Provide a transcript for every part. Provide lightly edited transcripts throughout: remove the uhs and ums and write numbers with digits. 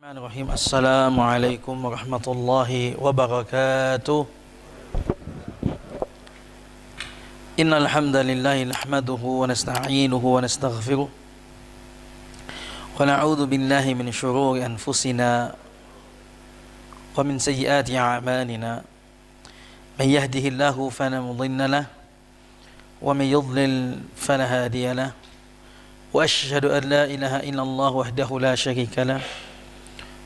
Bismillahirrahmanirrahim. Assalamualaikum warahmatullahi wabarakatuh. Innal hamdalillah nahmaduhu wa nasta'inuhu wa nastaghfiruh wa na'udzu billahi min shururi anfusina wa min sayyiati a'malina. Man yahdihillahu fala mudilla lahu wa man yudlil fala hadiya lahu. Wa asyhadu an la ilaha illallah wahdahu la syarika lahu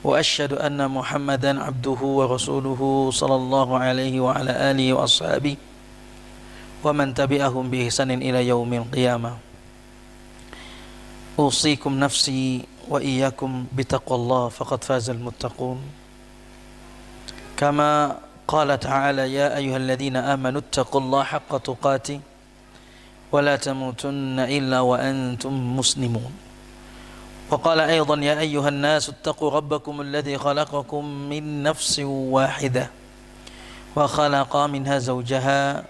وأشهد أن محمدا عبده ورسوله صلى الله عليه وعلى آله وأصحابه ومن تبعهم بإحسان إلى يوم القيامة. أوصيكم نفسي وإياكم بتقوى الله فقد فاز المتقون. كما قال تعالى: يا أيها الذين آمنوا اتقوا الله حق تقاته ولا تموتن إلا وأنتم مسلمون. وقال أيضا: يا أيها الناس اتقوا ربكم الذي خلقكم من نفس واحدة وخلق منها زوجها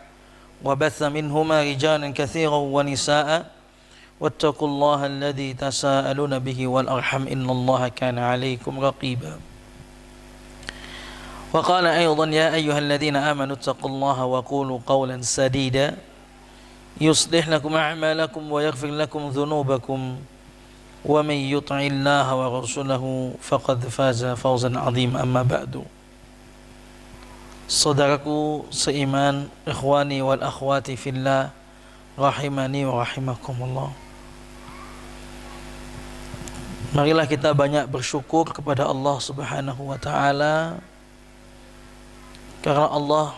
وبث منهما رجالا كثيرا ونساء واتقوا الله الذي تساءلون به والأرحم إن الله كان عليكم رقيبا. وقال أيضا: يا أيها الذين آمنوا اتقوا الله وقولوا قولا سديدا يصلح لكم أعمالكم ويغفر لكم ذنوبكم ومن يطع الله ورسوله فقد فاز فوزا عظيما. أما بعد. Saudaraku seiman, ikhwani wal akhwati fillah, rahimani wa rahimakumullah. Marilah kita banyak bersyukur kepada Allah Subhanahu wa taala karena Allah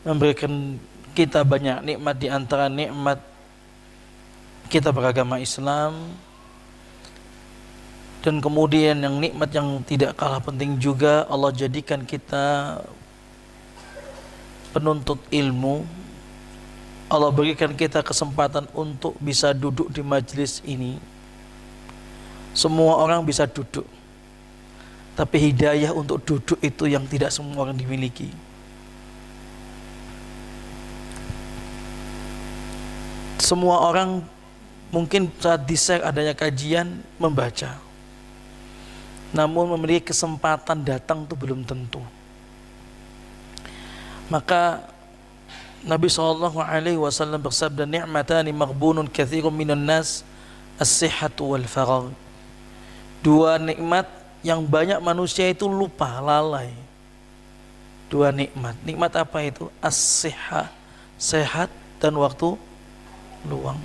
memberikan kita banyak nikmat. Di antara nikmat kita beragama Islam, dan kemudian yang nikmat yang tidak kalah penting juga, Allah jadikan kita penuntut ilmu. Allah berikan kita kesempatan untuk bisa duduk di majelis ini. Semua orang bisa duduk, tapi hidayah untuk duduk itu yang tidak semua orang dimiliki. Semua orang mungkin saat di-share adanya kajian membaca, namun memiliki kesempatan datang itu belum tentu. Maka Nabi SAW bersabda: ni'matani maghbunun katsirun minan nas as-sihhatu wal faragh. Dua nikmat yang banyak manusia itu lupa, lalai. Dua nikmat. Nikmat apa itu? As-sihha, sehat, dan waktu luang.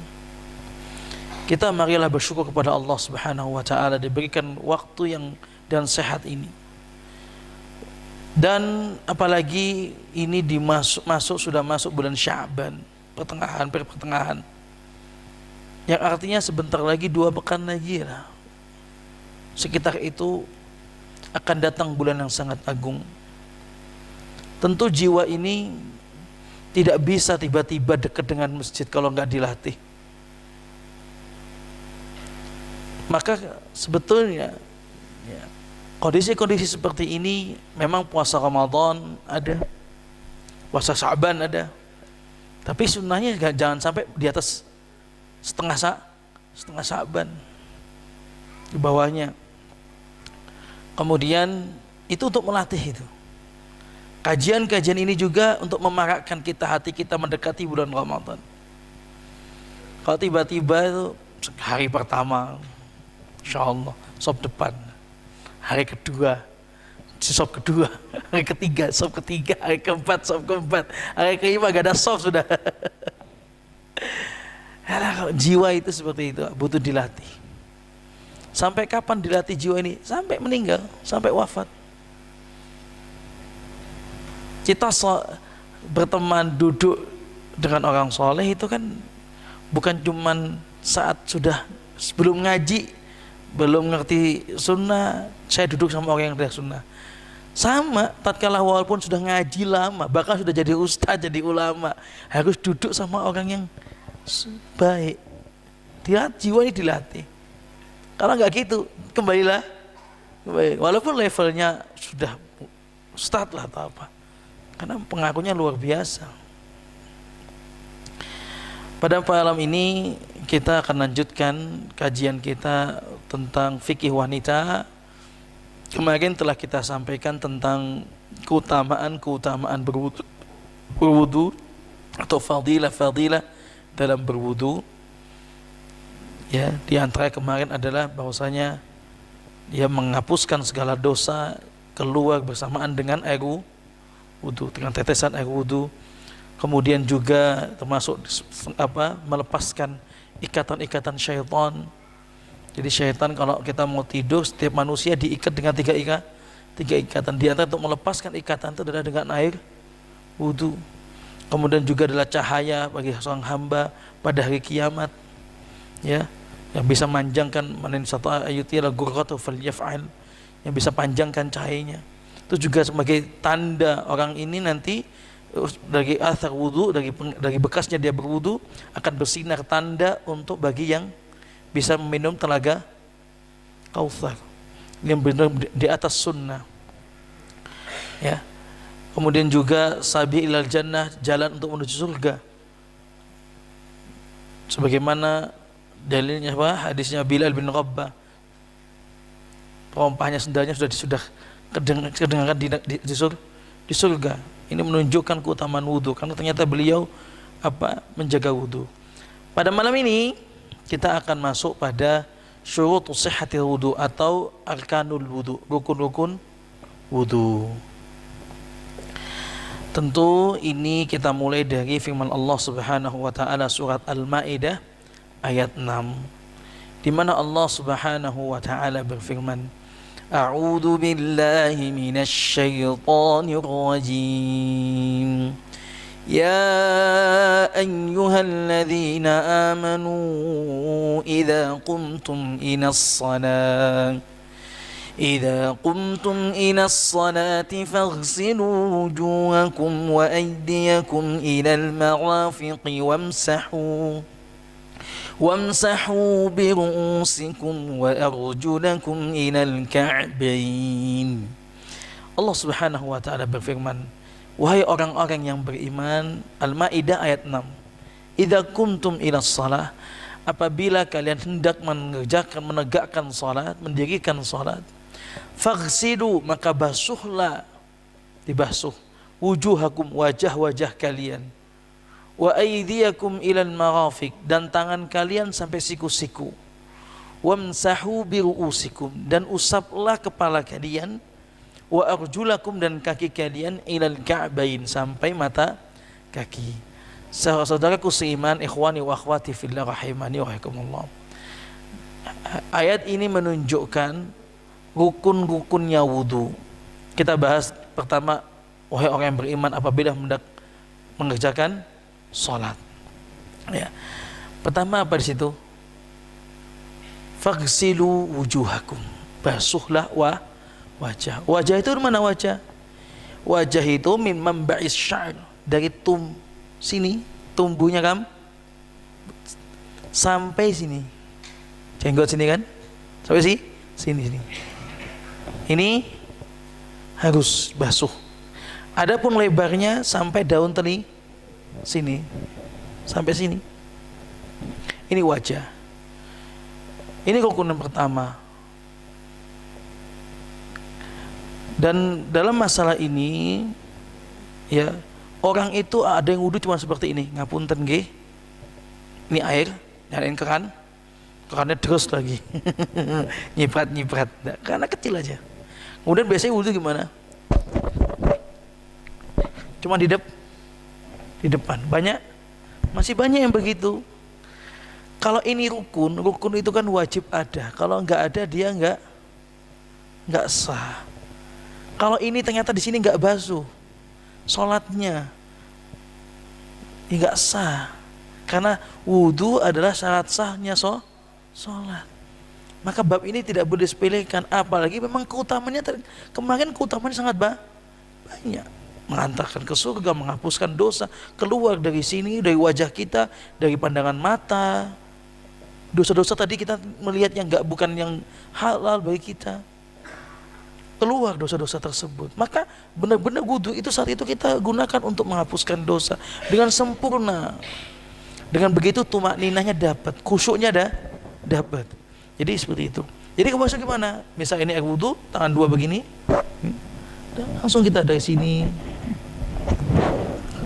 Kita marilah bersyukur kepada Allah Subhanahu wa taala diberikan waktu yang dan sehat ini. Dan apalagi ini sudah masuk bulan Sya'ban, pertengahan. Yang artinya sebentar lagi 2 pekan lagi lah. Sekitar itu akan datang bulan yang sangat agung. Tentu jiwa ini tidak bisa tiba-tiba dekat dengan masjid kalau enggak dilatih. Maka sebetulnya kondisi-kondisi seperti ini memang puasa Ramadan ada, puasa Sya'ban ada, tapi sunnahnya jangan sampai di atas setengah Sya'ban, di bawahnya. Kemudian itu untuk melatih itu. Kajian-kajian ini juga untuk memarakkan kita, hati kita mendekati bulan Ramadan. Kalau tiba-tiba itu hari pertama insyaallah sop depan, hari kedua sop kedua, hari ketiga sop ketiga, hari keempat sop keempat, hari kelima gak ada sop sudah. Jiwa itu seperti itu, butuh dilatih. Sampai kapan dilatih jiwa ini? Sampai meninggal, sampai wafat. Kita berteman, duduk dengan orang soleh itu kan bukan cuman saat sudah sebelum ngaji, belum ngerti sunnah, saya duduk sama orang yang tidak sunnah. Sama, tatkala walaupun sudah ngaji lama, bahkan sudah jadi ustaz, jadi ulama, harus duduk sama orang yang baik. Jiwa ini dilatih. Kalau nggak gitu, kembali. Walaupun levelnya sudah ustaz lah atau apa, karena pengakunya luar biasa. Pada malam ini kita akan lanjutkan kajian kita tentang fikih wanita Kemarin telah kita sampaikan tentang keutamaan berwudu atau fadilah dalam berwudu. Ya, di antara kemarin adalah bahwasanya dia menghapuskan segala dosa keluar bersamaan dengan air wudu, dengan tetesan air wudu. Kemudian juga termasuk melepaskan ikatan-ikatan syaitan. Jadi syaitan kalau kita mau tidur, setiap manusia diikat dengan tiga ikatan. Di antara untuk melepaskan ikatan itu adalah dengan air wudu. Kemudian juga adalah cahaya bagi seorang hamba pada hari kiamat, ya, yang bisa manjangkan man istata'a ayyutila ghurratahu falyaf'al, yang bisa panjangkan cahayanya. Itu juga sebagai tanda orang ini nanti dari athar wudu, dari bekasnya dia berwudu akan bersinar, tanda untuk bagi yang bisa meminum telaga Kautsar yang benar di atas sunnah, ya. Kemudian juga sabi ilal jannah, jalan untuk menuju surga, sebagaimana dalilnya hadisnya Bilal bin Rabah, perompahnya sendalnya sudah kedengaran di surga. Ini menunjukkan keutamaan wudu, karena ternyata beliau menjaga wudu. Pada malam ini kita akan masuk pada syurutus sihhatil wudu atau arkanul wudu, rukun-rukun wudu. Tentu ini kita mulai dari firman Allah Subhanahu wa taala surat Al-Maidah ayat 6, di mana Allah Subhanahu wa taala berfirman, A'udzu billahi minasy syaithanir rajim. يا أيها الذين آمنوا إذا قمتم إلى الصلاة فاغسلوا وجوهكم وأيديكم إلى المرافق وامسحوا برؤوسكم وأرجلكم إلى الكعبين. Allah Subhanahu wa taala berfirman, wahai orang-orang yang beriman, Al-Maidah ayat 6, idza kumtum ila shalah, apabila kalian hendak menegakkan salat, mendirikan salat, faghsilu, maka dibasuh wujuhakum, wajah-wajah kalian, wa aydiyakum ilal marafiq, dan tangan kalian sampai siku-siku, wamsahu biruusikum, dan usaplah kepala kalian, wa arjulakum, dan kaki kalian, ilal ka'bain, sampai mata kaki. Saudaraku seiman, ikhwani wa akhwati fillah rahimani wa rahimakumullah. Ayat ini menunjukkan rukun-rukunnya wudu. Kita bahas pertama, wahai orang yang beriman, apabila hendak mengerjakan salat. Ya. Pertama apa di situ? Faghsilu wujuhakum, basuhlah wajah. Wajah itu mana wajah? Wajah itu min mamba'is sya'r, dari sini, tumbuhnya sampai sini. Jenggot sini kan? Sampai sini. Ini harus basuh. Adapun lebarnya sampai daun sini. Sampai sini. Ini wajah. Ini rukun yang pertama. Dan dalam masalah ini, ya, orang itu ada yang wudu cuma seperti ini, ngapunten nggih. Ini air, nyalain kerannya terus lagi. nyiprat, karena kecil aja. Kemudian biasanya wudu gimana? Cuma di depan. Masih banyak yang begitu. Kalau ini rukun itu kan wajib ada. Kalau enggak ada, dia enggak sah. Kalau ini ternyata di sini enggak basuh, salatnya enggak sah. Karena wudu adalah syarat sahnya salat. Maka bab ini tidak boleh disepelekan, apalagi memang kemarin keutamanya sangat banyak. Mengantarkan ke surga, menghapuskan dosa, keluar dari sini, dari wajah kita, dari pandangan mata. Dosa-dosa tadi kita melihat yang bukan yang halal bagi kita, keluar dosa-dosa tersebut. Maka benar-benar wudu itu saat itu kita gunakan untuk menghapuskan dosa dengan sempurna. Dengan begitu tumakninahnya dapat, khusyuknya dapat. Jadi seperti itu. Jadi kebasuh gimana? Misal ini air wudu, tangan dua begini, dan langsung kita dari sini.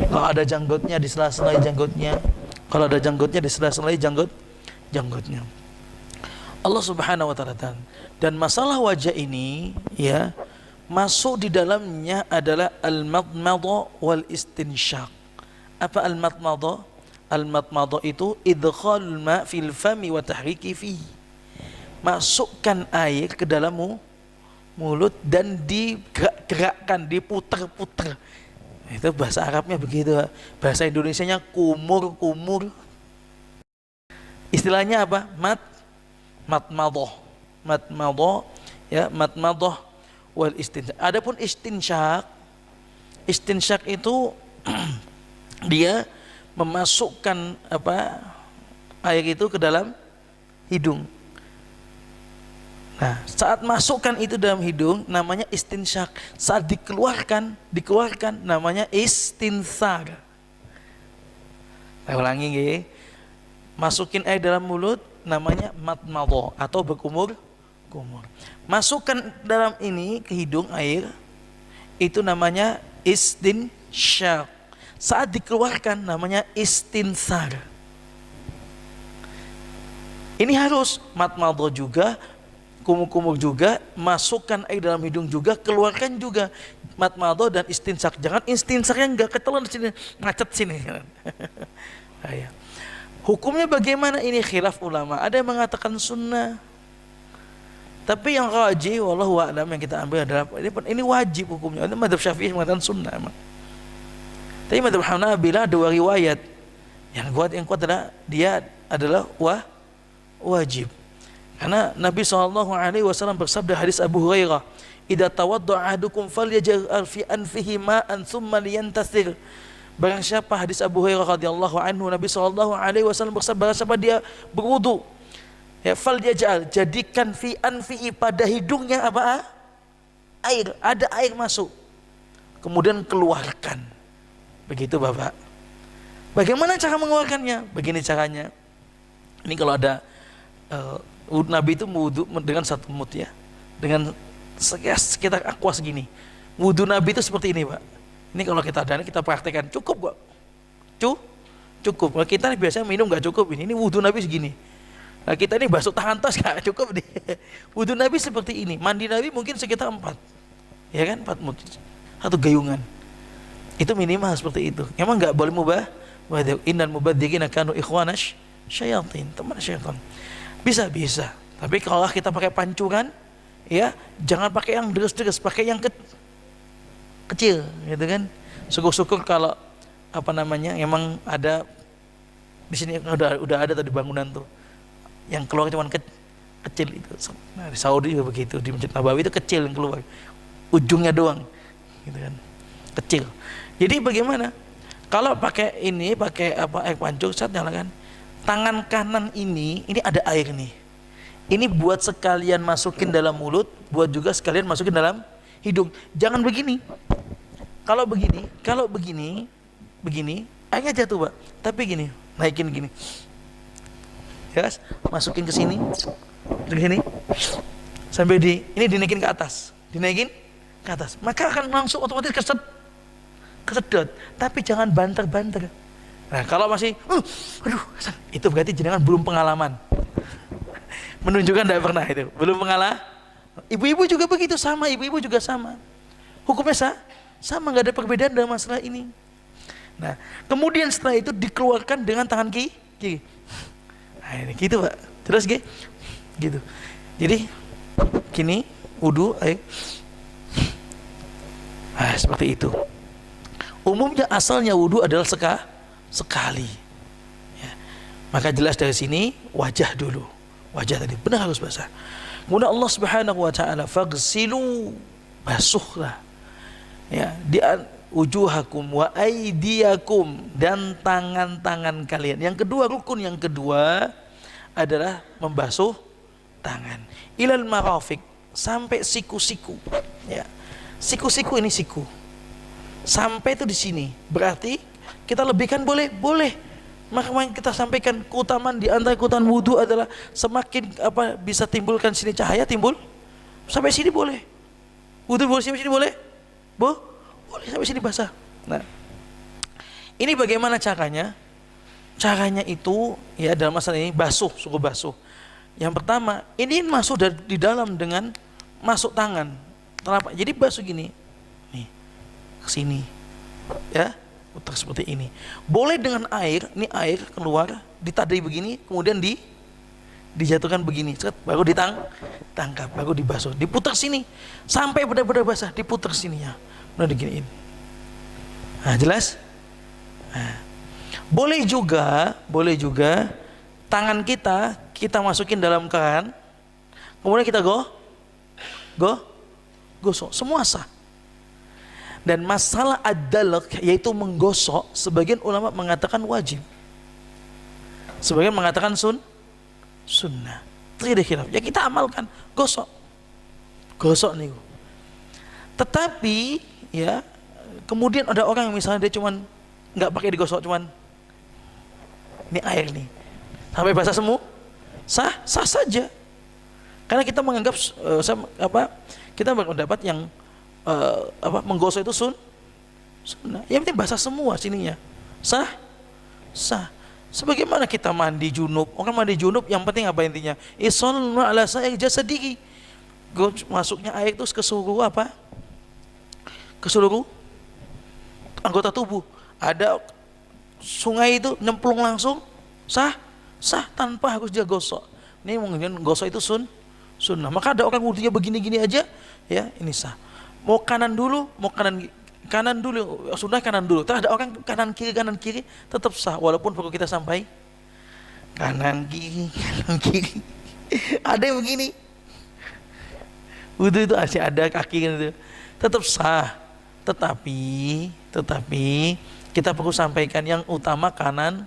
Kalau ada janggutnya di sela-sela janggutnya, kalau ada janggutnya di sela-sela janggutnya. Allah Subhanahu wa taala. Dan masalah wajah ini ya, masuk di dalamnya adalah al-madmadha wal istinsyaq. Apa al-madmadha? Al-madmadha itu idkhalul ma' fil fami wa tahriki fihi. Masukkan air ke dalam mulut dan digerakkan, diputar-putar. Itu bahasa Arabnya begitu. Bahasa Indonesianya kumur-kumur. Istilahnya apa? Matmadhah. Matmadhah ya, matmadhah wal istinsyaq. Adapun istinsyaq itu dia memasukkan air itu ke dalam hidung. Nah, saat masukkan itu dalam hidung namanya istinsyaq. Saat dikeluarkan namanya istinsar. Saya ulangi nggih. Masukin air dalam mulut namanya matmadhah atau berkumur-kumur. Masukkan dalam ini ke hidung air itu namanya istinsyaq. Saat dikeluarkan namanya istinsar. Ini harus matmadhah juga, kumur-kumur juga, masukkan air dalam hidung juga, keluarkan juga. Matmadhah dan istinsyaq. Jangan istinsyaq yang enggak ketelan di sini, ngacet sini. Hukumnya bagaimana ini khilaf ulama. Ada yang mengatakan sunnah. Tapi yang rajih wallahu a'lam yang kita ambil adalah ini wajib hukumnya. Ini mazhab Syafi'i mengatakan sunnah emang. Tapi mazhab Hanabilah dua riwayat. Yang kuat adalah dia adalah wajib. Karena Nabi SAW bersabda hadis Abu Hurairah, "Idza tawadda'a ahadukum falyaj'al fi anfihi ma'an thumma liyantasir." Barang siapa, hadis Abu Hurairah radhiyallahu anhu, Nabi SAW bersabda, siapa dia berwudu, ya falyaj'al, jadikan fi anfihi, pada hidungnya air, ada air masuk, kemudian keluarkan. Begitu Bapak. Bagaimana cara mengeluarkannya? Begini caranya. Ini kalau ada Nabi itu wudu dengan satu mut ya, dengan sekitar aqua segini. Wudu Nabi itu seperti ini Pak. Ini kalau kita ada, kita praktekkan cukup kok. Cukup. Kalau kita nih biasanya minum nggak cukup ini wudu Nabi segini. Nah, kita ini basuh tangan tos nggak cukup nih. Wudu Nabi seperti ini. Mandi Nabi mungkin sekitar 4, ya kan, 4 mut, 1 gayungan. Itu minimal seperti itu. Emang nggak boleh mubah. Innal mubadzirina kanu ikhwanash syayatin, teman syaitan. Bisa. Tapi kalau kita pakai pancuran, ya jangan pakai yang deres-deres, pakai yang kecil, gitu kan. Syukur-syukur kalau emang ada di sini udah ada tadi bangunan tuh yang keluar cuma kecil itu. Nah, di Saudi juga begitu, di Masjid Nabawi itu kecil yang keluar, ujungnya doang, gitu kan, kecil. Jadi bagaimana? Kalau pakai air pancur, saat nyalakan tangan kanan ini ada air nih. Ini buat sekalian masukin dalam mulut, buat juga sekalian masukin dalam hidung. Jangan begini. Kalau begini, airnya jatuh Pak. Tapi gini, naikin gini. Ya, masukin ke sini, sampai ini dinaikin ke atas, maka akan langsung otomatis kesedot. Tapi jangan banter-banter. Nah, kalau masih, itu berarti jenengan belum pengalaman. Menunjukkan tidak pernah itu, belum pengalaman. Ibu-ibu juga begitu, sama. Hukumnya sama, nggak ada perbedaan dalam masalah ini. Nah, kemudian setelah itu dikeluarkan dengan tangan kiri. Nah, ini gitu Pak. Terus gitu. Jadi gini, wudu, nah seperti itu. Umumnya asalnya wudu adalah sekali. Ya. Maka jelas dari sini wajah dulu. Wajah tadi benar harus basah. Kemudian Allah Subhanahu wa taala, faghsilu, basuhlah. Ya, wujuhakum wa aydiyakum, dan tangan-tangan kalian. Yang kedua, rukun yang kedua adalah membasuh tangan. Ilal marafiq, sampai siku-siku. Ya. Siku-siku ini siku. Sampai itu di sini. Berarti kita lebihkan boleh. Maka yang kita sampaikan keutamaan di antara keutamaan wudu adalah semakin bisa timbulkan sini cahaya timbul sampai sini boleh. Wudu boleh sampai sini boleh? Boleh sampai sini basah. Nah, ini bagaimana caranya? Caranya itu ya dalam masalah ini basuh, sungguh basuh. Yang pertama, ini masuk di dalam dengan masuk tangan. Telapak. Jadi basuh gini. Nih. Ke sini. Ya, putar seperti ini. Boleh dengan air, ini air keluar, ditadai begini, kemudian dijatuhkan begini, baru ditangkap, baru dibasuh, diputar sini sampai benar-benar basah, diputar sininya. Nah, diginiin. Nah, jelas? Nah. Boleh juga tangan kita masukin dalam keran, kemudian kita gosok, semua sah. Dan masalah ad-dalq yaitu menggosok, sebagian ulama mengatakan wajib, sebagian mengatakan sunnah. Tidak khilaf. Ya kita amalkan, gosok nih. Tetapi ya kemudian ada orang misalnya dia cuman nggak pakai digosok, cuman ini air nih sampai basah semua, sah saja, karena kita menganggap kita berpendapat yang menggosok itu sunnah. Yang penting basah semua sininya, sah. Sebagaimana kita mandi junub, orang mandi junub yang penting apa intinya? Isallu ala sa'ir jasadihi. Masuknya air itu ke seluruh ke seluruh anggota tubuh. Ada sungai itu nyemplung langsung, sah tanpa harus dia gosok. Ini mungkin gosok itu sunnah. Maka ada orang wudunya begini-gini aja, ya ini sah. Mau kanan dulu, sunnah kanan dulu. Terus ada orang kanan kiri, tetap sah. Walaupun perlu kita sampai kanan kiri. Ada yang begini. Wudu itu masih ada kaki gitu, tetap sah. Tetapi kita perlu sampaikan yang utama kanan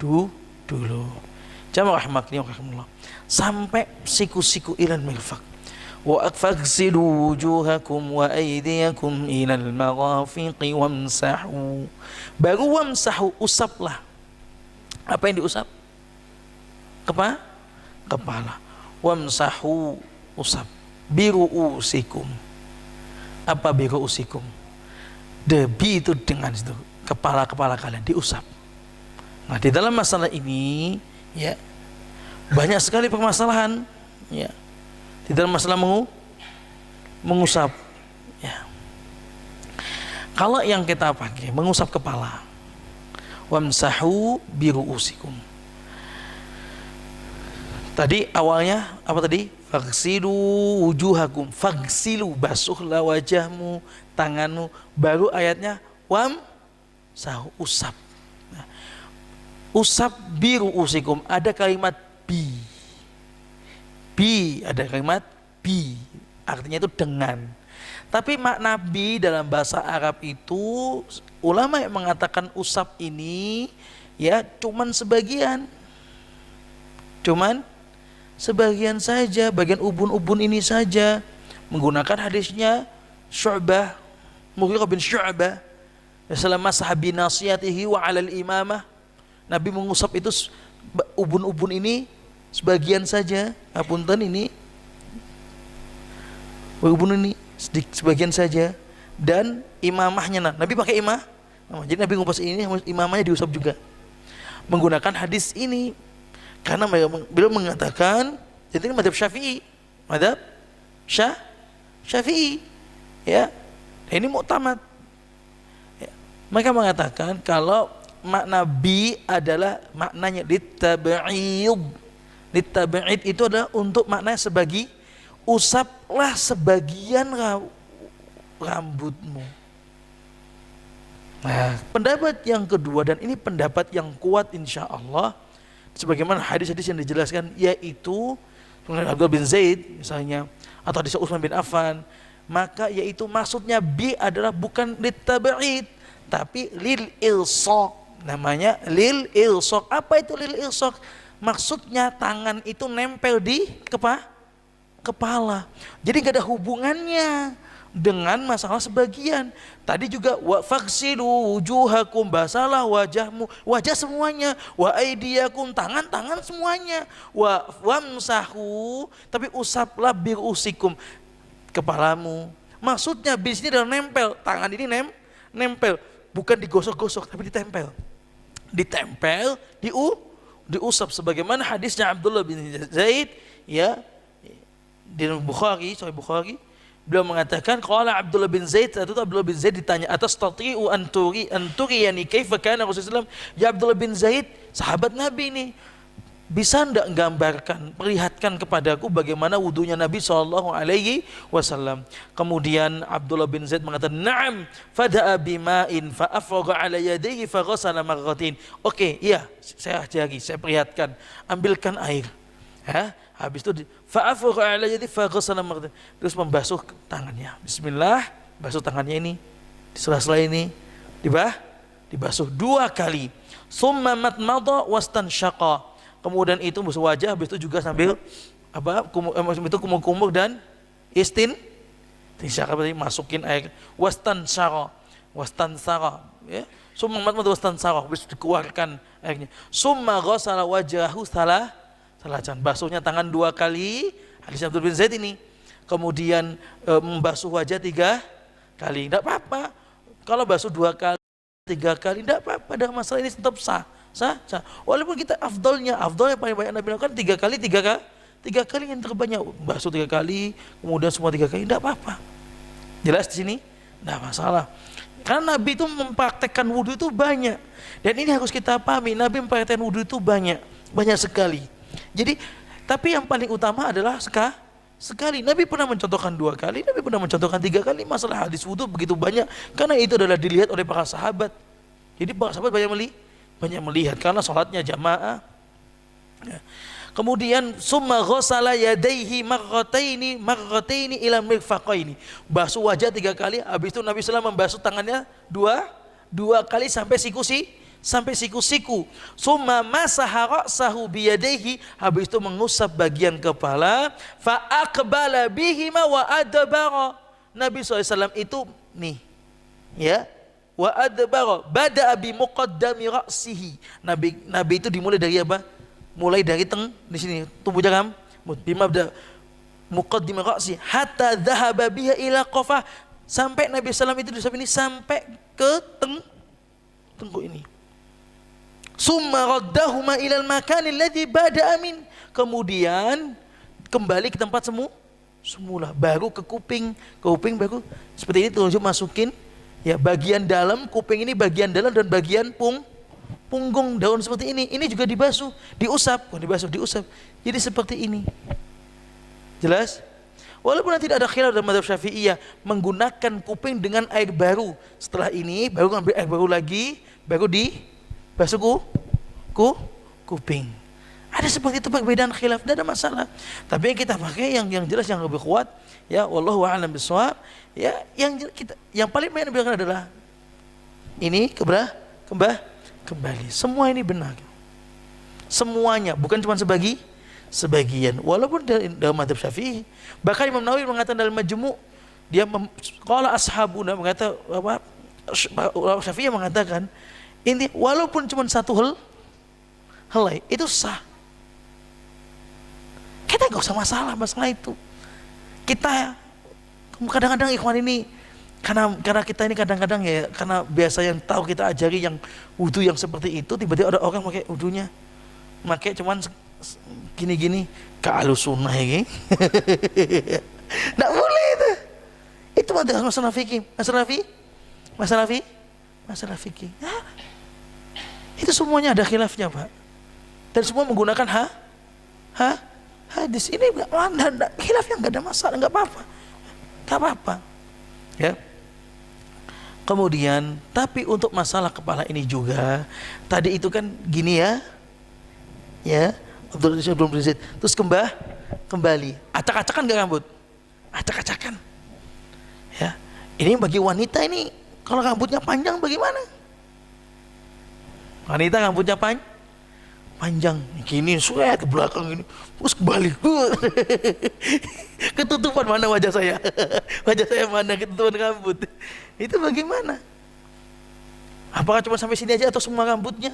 dulu. Jamaah rahimahullah. Sampai siku-siku ilal mirfaq. Wa faghsilu wujuhakum wa aydiyakum ilal marafiqi wamsahu. Baru wamsahu, usaplah. Apa yang diusap? Kepala. Wamsahu, usap. Biru'usikum. Apa biru'usikum? Debi itu dengan itu. Kepala kalian diusap. Nah, di dalam masalah ini ya banyak sekali permasalahan ya di dalam masalah mengusap ya. Kalau yang kita pakai mengusap kepala, wamsahu biru'usikum. Tadi awalnya apa tadi? Faghsilu wujuhakum. Faghsilu, basuhlah wajahmu, tanganmu. Baru ayatnya wamsahu, usap. Nah, usap biru'usikum, ada kalimat bi, ada kalimat bi, artinya itu dengan. Tapi makna bi dalam bahasa Arab itu ulama yang mengatakan usap ini ya cuman sebagian saja, bagian ubun-ubun ini saja, menggunakan hadisnya Syu'bah, Mughirah bin Syu'bah, selama sahabi nasiyatihi wa alal imamah, Nabi mengusap itu ubun-ubun ini sebagian saja, apunten ini ubun ini sebagian saja, dan imamahnya Nabi pakai jadi Nabi ngupas ini, imamahnya diusap juga, menggunakan hadis ini. Karena beliau mengatakan, jadi ini madhab Syafi'i, Syafi'i, ya, ini mu'tamad. Ya. Mereka mengatakan kalau makna bi adalah maknanya litab'id itu adalah untuk maknanya usaplah sebagian rambutmu. Nah, pendapat yang kedua, dan ini pendapat yang kuat insya Allah, sebagaimana hadis-hadis yang dijelaskan, yaitu Abdullah bin Zaid misalnya, atau hadis Utsman bin Affan, maka yaitu maksudnya bi adalah bukan litab'id tapi lil ilsaq, namanya lil ilsaq. Apa itu lil ilsaq? Maksudnya tangan itu nempel di kepala, jadi gak ada hubungannya dengan masalah sebagian. Tadi juga wa faghsilu wujuhakum, basalah wajahmu, wajah semuanya, wa aydiyakum, tangan-tangan semuanya, wa wamsahu, tapi usaplah birusikum, kepalamu. Maksudnya bis ini adalah nempel, tangan ini nempel, bukan digosok-gosok tapi ditempel. Ditempel, diusap sebagaimana hadisnya Abdullah bin Zaid ya di Bukhari, Sahih Bukhari. Beliau mengatakan qala Abdullah bin Zaid, itu Abdullah bin Zaid ditanya atas tati'u anturiyani kaifa kana Rasulullah. Ya Abdullah bin Zaid, sahabat Nabi ini, bisa enggak gambarkan, perlihatkan kepadaku bagaimana wudunya Nabi SAW. Kemudian Abdullah bin Zaid mengatakan, "Na'am, fada'a bima'in fa afraga 'ala yadayhi fa ghasala marratain." Oke, iya, saya ajari, saya perlihatkan. Ambilkan air. Habis itu fa afraga 'ala yadayhi fa ghasala marratain. Terus membasuh tangannya. Bismillah, basuh tangannya ini. Di sela-sela ini dibasuh 2 kali. Summa matmadha wastanshaqa. Kemudian itu basuh wajah, habis itu juga sambil kumur-kumur dan istinsyaq, masukin air, wastansara ya, summa matmadha wastansara, habis dikeluarkan airnya. Summa ghassala wajhahu salasan, basuhnya tangan 2 kali, hadis Abdul bin Zaid ini. Kemudian membasuh wajah 3 kali, tidak apa-apa. Kalau basuh 2 kali, 3 kali, tidak apa-apa, ada masalah, ini tetap sah. Walaupun kita afdolnya paling banyak Nabi lakukan 3 kali yang terbanyak, basuh 3 kali, kemudian semua 3 kali, tidak apa-apa. Jelas di sini? Tidak masalah. Karena Nabi itu mempraktekkan wudhu itu banyak, dan ini harus kita pahami, Nabi mempraktekkan wudhu itu banyak sekali. Jadi, tapi yang paling utama adalah sekali. Nabi pernah mencontohkan 2 kali, Nabi pernah mencontohkan 3 kali. Masalah hadis wudhu begitu banyak, karena itu adalah dilihat oleh para sahabat. Jadi para sahabat banyak melihat karena sholatnya jamaah. Kemudian summa ghassala yadayhi marrataini ila mirfaqaini. Basuh wajah 3 kali, habis itu Nabi SAW membasuh tangannya 2 kali sampai siku-siku. Summa masaha ra'sahu biyadayhi, habis itu mengusap bagian kepala. Fa aqbala bihima wa adbara. Nabi SAW itu nih ya, wa adbara bada'a bi muqaddami ra'sihi. Nabi itu dimulai dari apa? Mulai dari di sini tubuh jangkam, bimabda muqaddimi ra'si hatta dhahaba biha ila qafah, sampai Nabi sallallahu alaihi wasallam itu sampai ke tengkuk ini. Summa raddahuma ila al-makan alladhi bada'a min. Kemudian kembali ke tempat semula, baru ke kuping baru seperti ini, tunjuk masukin ya, bagian dalam kuping ini, bagian dalam dan bagian punggung daun seperti ini juga dibasuh, diusap. Jadi seperti ini. Jelas? Walaupun tidak ada khilaf dalam mazhab Syafi'iyah menggunakan kuping dengan air baru. Setelah ini baru ngambil air baru lagi, baru dibasuh kuping. Ada seperti itu perbedaan khilaf, tidak ada masalah. Tapi yang kita pakai yang jelas, yang lebih kuat ya, wallahu a'lam bishawab. Ya, yang paling banyak dibilangkan adalah ini kembali. Semua ini benar. Semuanya, bukan cuma sebagian. Walaupun dalam mazhab Syafi'i, bahkan Imam Nawawi mengatakan dalam Majmu', dia qala ashabuna, mengatakan apa? Syafi'i mengatakan ini walaupun cuma 1 helai itu sah. Kita enggak usah masalah itu. Kita kadang-kadang ikhwan ini karena kita ini kadang-kadang ya, karena biasa yang tahu kita ajari yang wudu yang seperti itu, tiba-tiba ada orang pakai wudunya pakai cuman gini-gini ke alusunah ini. Enggak boleh itu. Itu masalah fikih, masalah fikih. Itu semuanya ada khilafnya, Pak. Dan semua menggunakan hadis ini, khilafnya enggak ada masalah, enggak apa-apa. Ya. Kemudian, tapi untuk masalah kepala ini juga, tadi itu kan gini ya, Abdul bin Zaid, terus kembali, acak-acakan nggak rambut, acak-acakan, ya. Ini bagi wanita ini, kalau rambutnya panjang bagaimana? Wanita rambutnya panjang gini, suet ke belakang ini, terus kebalik. Ketutupan mana wajah saya? Wajah saya mana ketutupan rambut? Itu bagaimana? Apakah cuma sampai sini aja atau semua rambutnya?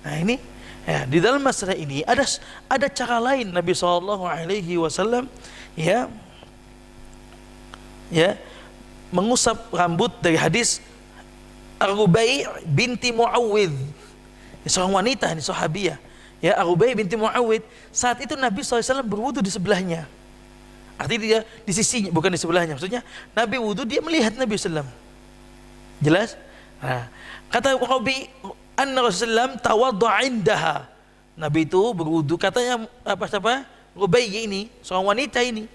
Nah ini ya, di dalam masalah ini ada cara lain Nabi SAW ya mengusap rambut dari hadis Ar-Rubai binti Muawwidh, seorang wanita ini sahabiah ya, Ar-Rubai binti Muawwidh. Saat itu Nabi SAW berwudu di sebelahnya, artinya dia di sisinya bukan di sebelahnya, maksudnya Nabi wudu dia melihat Nabi SAW. Jelas? Nah, kata Rubai anna Rasulullah tawadda indaha, Nabi itu berwudu, katanya siapa? Rubai ini seorang wanita ini,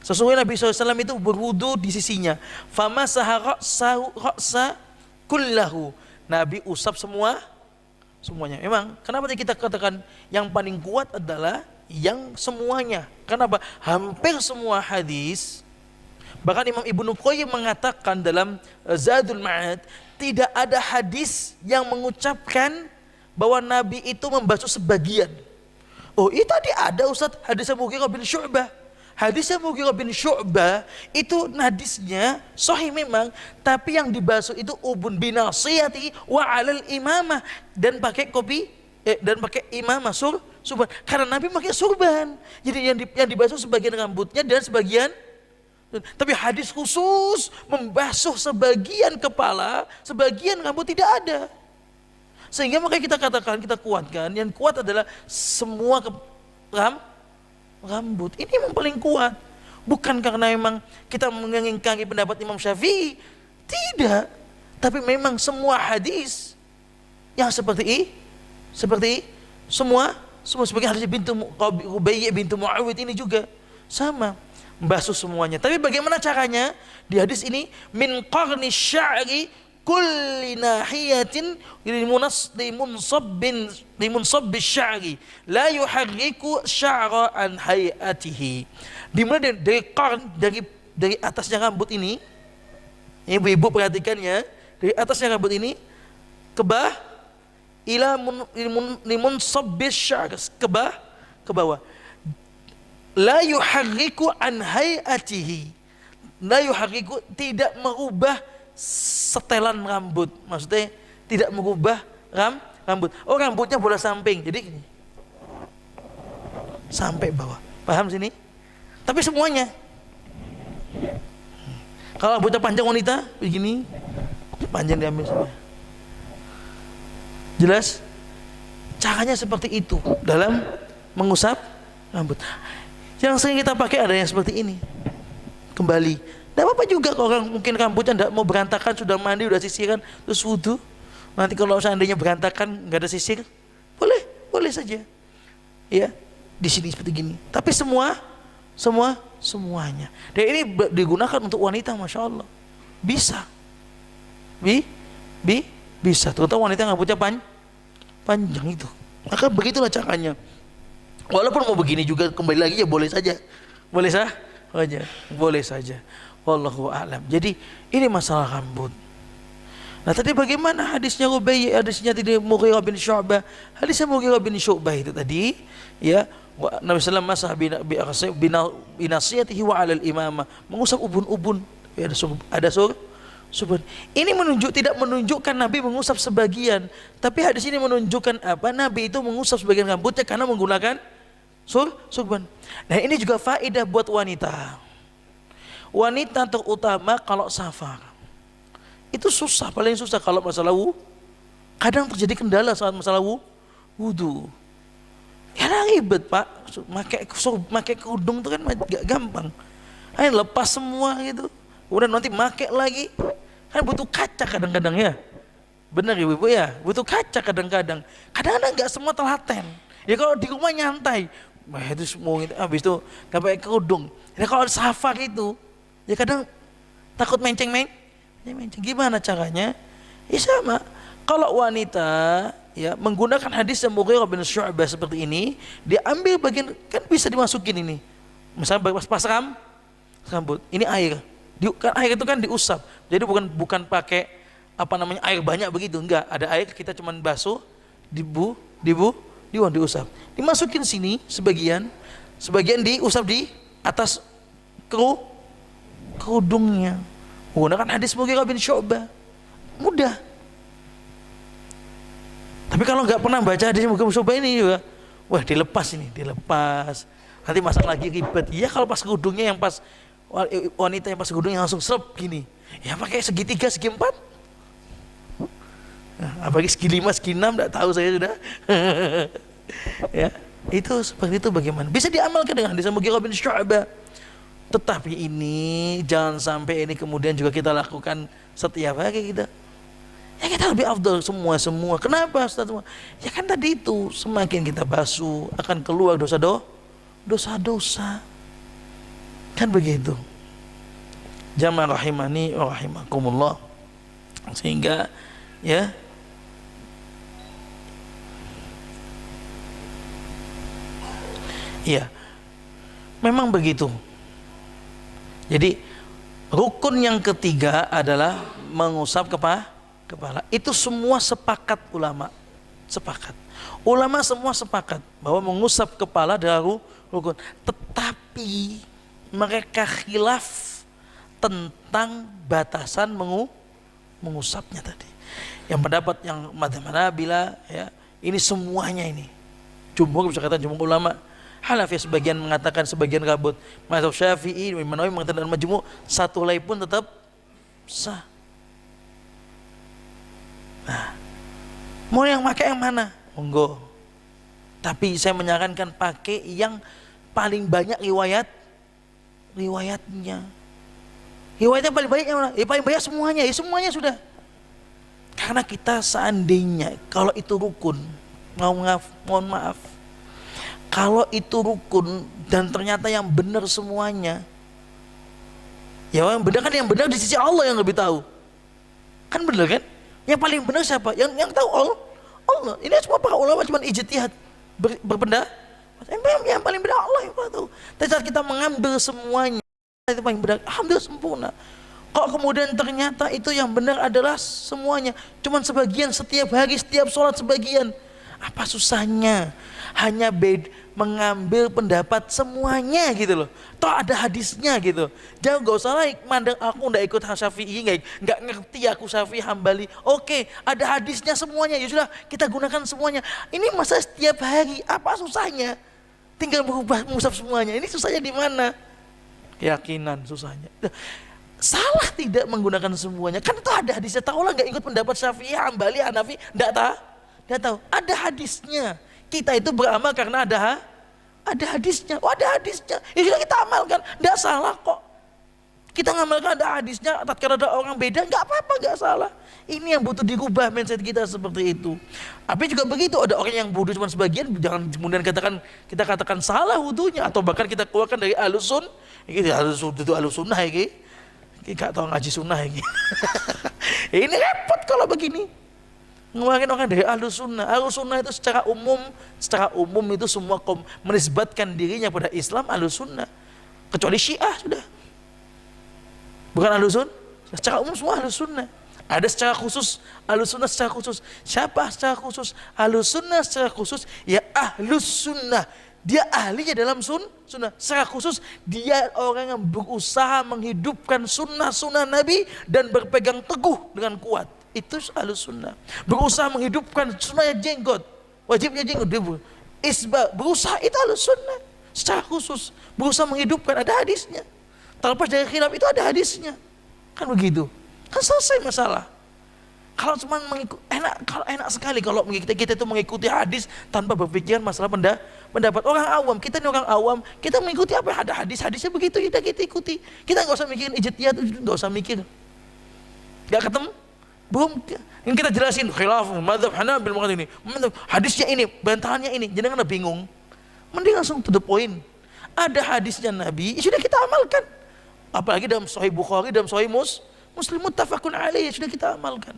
sesungguhnya Nabi SAW itu berwudu di sisinya. Famasaha ra'sa kullahu, Nabi usap semuanya. Memang kenapa kita katakan yang paling kuat adalah yang semuanya? Kenapa? Hampir semua hadis, bahkan Imam Ibnu Qayyim mengatakan dalam Zadul Ma'ad, tidak ada hadis yang mengucapkan bahwa Nabi itu membasuh sebagian. Oh, itu tadi ada Ustaz, hadis Mughirah bin Syu'bah. Hadisnya Mughirah bin Syu'bah itu hadisnya sahih memang, tapi yang dibasuh itu ubun binasiyati wa alal imamah, dan pakai dan pakai imamah surban. Karena Nabi pakai surban. Jadi yang dibasuh sebagian rambutnya dan sebagian, tapi hadis khusus membasuh sebagian kepala, sebagian rambut tidak ada. Sehingga makanya kita katakan, kita kuatkan, yang kuat adalah semua rambut. Ini yang paling kuat. Bukan karena memang kita mengingkari pendapat Imam Syafi'i, tidak. Tapi memang semua hadis yang seperti semua sebagai hadis Rubai bintu Muawwidh ini juga sama, membasuh semuanya. Tapi bagaimana caranya? Di hadis ini, min qarni sya'ri kulli nahiyatin limunsabbi sya'ri la yuharriku sya'ra an hayatihi. Dimulai dari qarn, dari atasnya rambut ini, ibu-ibu perhatikan ya, dari atasnya rambut ini ke limunsabbi sya'ri, ke bawah. La yuharriku an hayatihi, la yuharriku, tidak merubah setelan rambut, maksudnya tidak mengubah rambut. Oh, rambutnya bola samping, jadi gini sampai bawah, paham sini? Tapi semuanya. Kalau rambutnya panjang wanita begini, panjang diambil semua. Jelas? Caranya seperti itu dalam mengusap rambut. Yang sering kita pakai ada yang seperti ini. Kembali. Tidak apa-apa juga kalau orang mungkin rambutnya tidak mau berantakan, sudah mandi, sudah sisiran, terus wudu. Nanti kalau seandainya berantakan, nggak ada sisir, boleh saja. Ya, di sini seperti gini. Tapi semuanya. Dan ini digunakan untuk wanita, masya Allah. Bisa, bisa. Terutama wanita yang rambutnya panjang itu. Maka begitulah caranya. Walaupun mau begini juga kembali lagi ya boleh saja, boleh saja. Wallahu a'lam. Jadi ini masalah rambut. Nah tadi bagaimana hadisnya Rubai, hadisnya tadi Mughirah bin Syu'bah. Hadisnya Mughirah bin Syu'bah itu tadi ya, Nabi sallallahu alaihi wasallam binasiyatihi wa 'alal imamah, mengusap ubun-ubun. Ada surban. Ini tidak menunjukkan Nabi mengusap sebagian, tapi hadis ini menunjukkan apa? Nabi itu mengusap sebagian rambutnya karena menggunakan surban. Nah ini juga faedah buat wanita. Wanita terutama kalau safar itu susah, paling susah kalau masalah kadang terjadi kendala saat masalah wudu. Ya ribet Pak, pakai kerudung itu kan gak gampang. Ayo lepas semua gitu, kemudian nanti pakai lagi, kan butuh kaca kadang-kadang ya. Benar ibu-ibu ya, butuh kaca kadang-kadang. Kadang-kadang nggak semua telaten. Ya kalau di rumah nyantai, itu semua gitu. Habis itu nggak pakai kerudung. Ya kalau safar itu ya kadang takut menceng. Gimana caranya? Ya sama. Kalau wanita ya menggunakan hadis yang Mughirah bin Syu'bah seperti ini, dia ambil bagian, kan bisa dimasukin ini. Misalnya pas rambut, ini air. Kan air itu kan diusap. Jadi bukan pakai air banyak begitu, enggak. Ada air kita cuman basuh diusap. Dimasukin sini sebagian diusap di atas kerudungnya. Menggunakan hadis Mughirah bin Syu'bah. Mudah. Tapi kalau nggak pernah baca hadis Mughirah bin Syu'bah ini juga, wah dilepas. Nanti masak lagi ribet. Ya kalau pas kerudungnya yang pas wanita yang pas kerudungnya langsung serep gini. Ya pakai segitiga, segi empat. Nah, apalagi segi 5, segi 6 enggak tahu saya sudah. Ya, itu seperti itu bagaimana? Bisa diamalkan dengan hadis Mughirah bin Syu'bah. Tetapi ini jangan sampai ini kemudian juga kita lakukan setiap hari kita. Ya kita lebih afdal semua. Kenapa Ustaz? Ya kan tadi itu semakin kita basuh akan keluar dosa-dosa. Kan begitu. Jamaah rahimani wa rahimakumullah. Sehingga ya iya, memang begitu. Jadi rukun yang ketiga adalah mengusap kepala. Itu semua sepakat ulama. Ulama semua sepakat bahwa mengusap kepala adalah rukun. Tetapi mereka khilaf tentang batasan mengusapnya tadi. Yang pendapat yang madzhab Hanabilah ya, ini semuanya ini. Jumhur bisa katakan jumhur ulama. Hanafi sebagian mengatakan, sebagian kabut. Mazhab Syafi'i, Imam Nawawi mengatakan dalam Majmu' satu helai pun tetap sah. Nah, mau yang pakai yang mana? Monggo. Tapi saya menyarankan pakai yang paling banyak riwayatnya. Riwayatnya paling banyak yang mana? Ya paling banyak semuanya. Ya semuanya sudah. Karena kita seandainya kalau itu rukun, mohon maaf. Kalau itu rukun dan ternyata yang benar semuanya, ya yang benar di sisi Allah yang lebih tahu. Kan benar kan? Yang paling benar siapa? Yang tahu Allah. Ini semua para ulama cuma ijtihad berpendapat. Yang paling benar Allah yang tahu. Tapi saat kita mengambil semuanya itu paling benar, alhamdulillah sempurna. Kalau kemudian ternyata itu yang benar adalah semuanya, cuma sebagian, setiap hari, setiap sholat sebagian, apa susahnya? Hanya mengambil pendapat semuanya gitu loh. Toh ada hadisnya gitu. Jangan gak usah lah mandang aku nggak ikut Syafi'i, nggak ngerti aku Syafi'i Hambali. Oke, ada hadisnya semuanya. Ya sudah, kita gunakan semuanya. Ini masa setiap hari, apa susahnya? Tinggal mengusap semuanya. Ini susahnya di mana? Keyakinan susahnya. Salah tidak menggunakan semuanya. Kan itu ada hadisnya. Tahulah nggak ikut pendapat Syafi'i, Hambali, Hanafi, nggak tahu. Ada hadisnya. Kita itu beramal karena ada hadisnya. Oh, ada hadisnya. Ya sudah kita amalkan. Nggak salah kok. Kita ngamalkan ada hadisnya. Tatkala ada orang beda, nggak apa-apa, nggak salah. Ini yang butuh dirubah mindset kita seperti itu. Tapi juga begitu, ada orang yang wudu cuma sebagian, jangan kemudian kita katakan salah wudunya, atau bahkan kita keluarkan dari alusun. Ini alusunnah ini. Gak tahu ngaji sunnah ini. Ini repot kalau begini. Ngeluarin orang dari Ahlus Sunnah itu secara umum itu semua menisbatkan dirinya pada Islam Ahlus Sunnah, kecuali Syiah sudah bukan Ahlus Sunnah. Secara umum semua Ahlus Sunnah. Ada secara khusus Ahlus Sunnah secara khusus. Siapa secara khusus? Ahlus Sunnah secara khusus ya Ahlus Sunnah, dia ahlinya dalam sunnah. Secara khusus dia orang yang berusaha menghidupkan sunnah Nabi dan berpegang teguh dengan kuat. Itu Ahlus Sunnah. Berusaha menghidupkan sunnahnya jenggot, wajibnya jenggot, dia berusaha, itu Ahlus Sunnah. Secara khusus berusaha menghidupkan, ada hadisnya. Terlepas dari khilaf itu ada hadisnya. Kan begitu. Kan selesai masalah. Kalau cuma enak sekali kalau kita itu mengikuti hadis tanpa berpikiran masalah pendapat orang awam. Kita ini orang awam, kita mengikuti apa yang ada hadisnya begitu, kita ikuti. Kita nggak usah mikirin ijtihad, nggak usah mikir. Nggak ketemu? Belum, yang kita jelasin khilaf madzhab Hanabil ini, hadisnya ini, bantahannya ini, jangan anda bingung. Mending langsung to the point. Ada hadisnya Nabi, sudah kita amalkan. Apalagi dalam Sahih Bukhari, dalam Sahih Muslim muttafaqun alaih, sudah kita amalkan.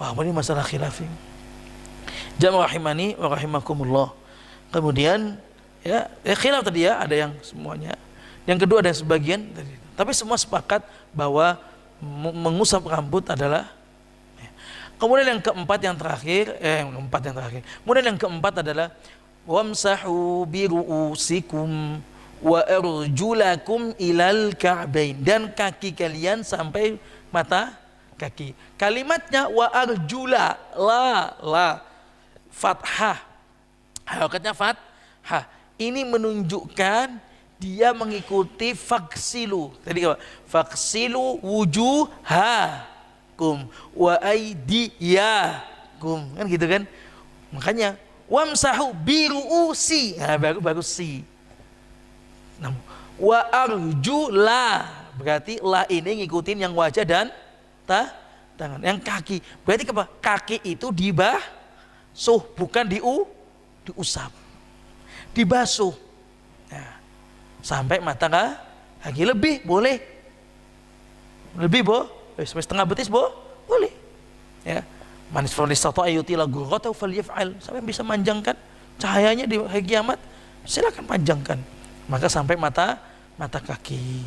Wah, ini masalah khilaf. Jamaah rahimani wa rahimakumullah. Kemudian ya khilaf tadi ya, ada yang semuanya. Yang kedua ada yang sebagian tadi. Tapi semua sepakat bahwa mengusap rambut adalah Kemudian yang keempat yang terakhir, Kemudian yang keempat adalah wamsahu biru'usikum wa arjulakum ilal ka'bain, dan kaki kalian sampai mata kaki. Kalimatnya wa arjula, la fathah, hakikatnya fathah. Ini menunjukkan dia mengikuti faksilu. Tadi apa? Faksilu wujuhakum wa aydiyakum, kan gitu kan? Makanya wamsahu biru'usi, nah, baru si. Nah, wa arjula, berarti la ini ngikutin yang wajah dan tangan. Yang kaki, berarti apa? Kaki itu dibasuh, bukan diusap, dibasuh. Nah, sampai mata kaki. Lebih boleh, sampai setengah betis boleh. Ya, manis fronis satu ayuti lagu atau falyafal, sampai bisa manjangkan cahayanya di hari kiamat, silakan panjangkan. Maka sampai mata kaki.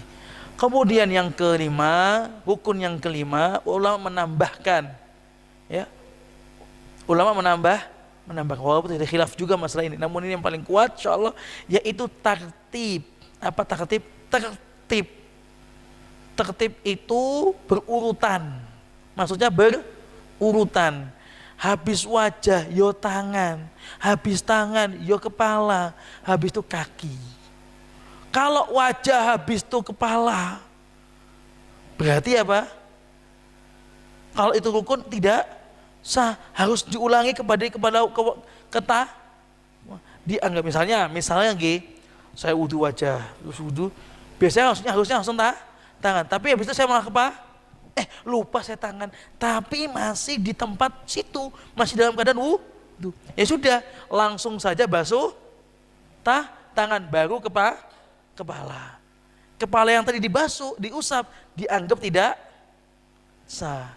Kemudian yang kelima, rukun yang kelima, ulama menambahkan, ya, walaupun tidak khilaf juga masalah ini, namun ini yang paling kuat insyaallah, yaitu tertib. Apa tertib? Tertib itu berurutan, maksudnya berurutan. Habis wajah yo tangan, habis tangan yo kepala, habis itu kaki. Kalau wajah habis itu kepala, berarti apa? Kalau itu rukun tidak sah, harus diulangi kepada dianggap misalnya saya wudu wajah, terus wudu, biasanya harusnya langsung tangan, tapi habis itu saya malah lupa saya tangan, tapi masih di tempat situ, masih dalam keadaan wudu. Ya sudah, langsung saja basuh tangan, baru kepala. Kepala yang tadi dibasuh, diusap, dianggap tidak sah.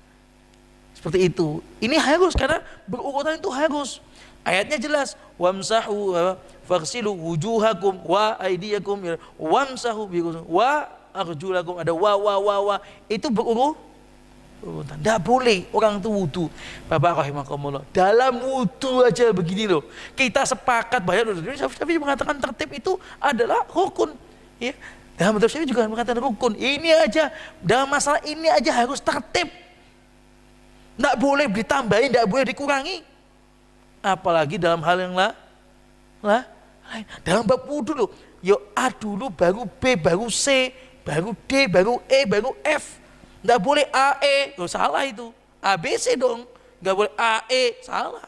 Seperti itu. Ini harus, karena berurutan itu harus. Ayatnya jelas, wamsahu faghsilu wujuhakum wa aydiyakum wamsahu wa arjulakum, ada wa itu berurutan. Tidak boleh orang itu wudu. Bapak rahimakumullah, dalam wudu aja begini loh, kita sepakat banyak. Tapi mengatakan tertib itu adalah rukun, ya. Dalam madhab Syafi'i juga mengatakan rukun. Ini aja, dalam masalah ini aja harus tertib, tidak boleh ditambahin, tidak boleh dikurangi. Apalagi dalam hal yang lain. Dalam bab wudu loh, yo A dulu, baru B, baru C, baru D, baru E, baru F. Nggak boleh AE, salah itu. ABC dong, nggak boleh AE, salah.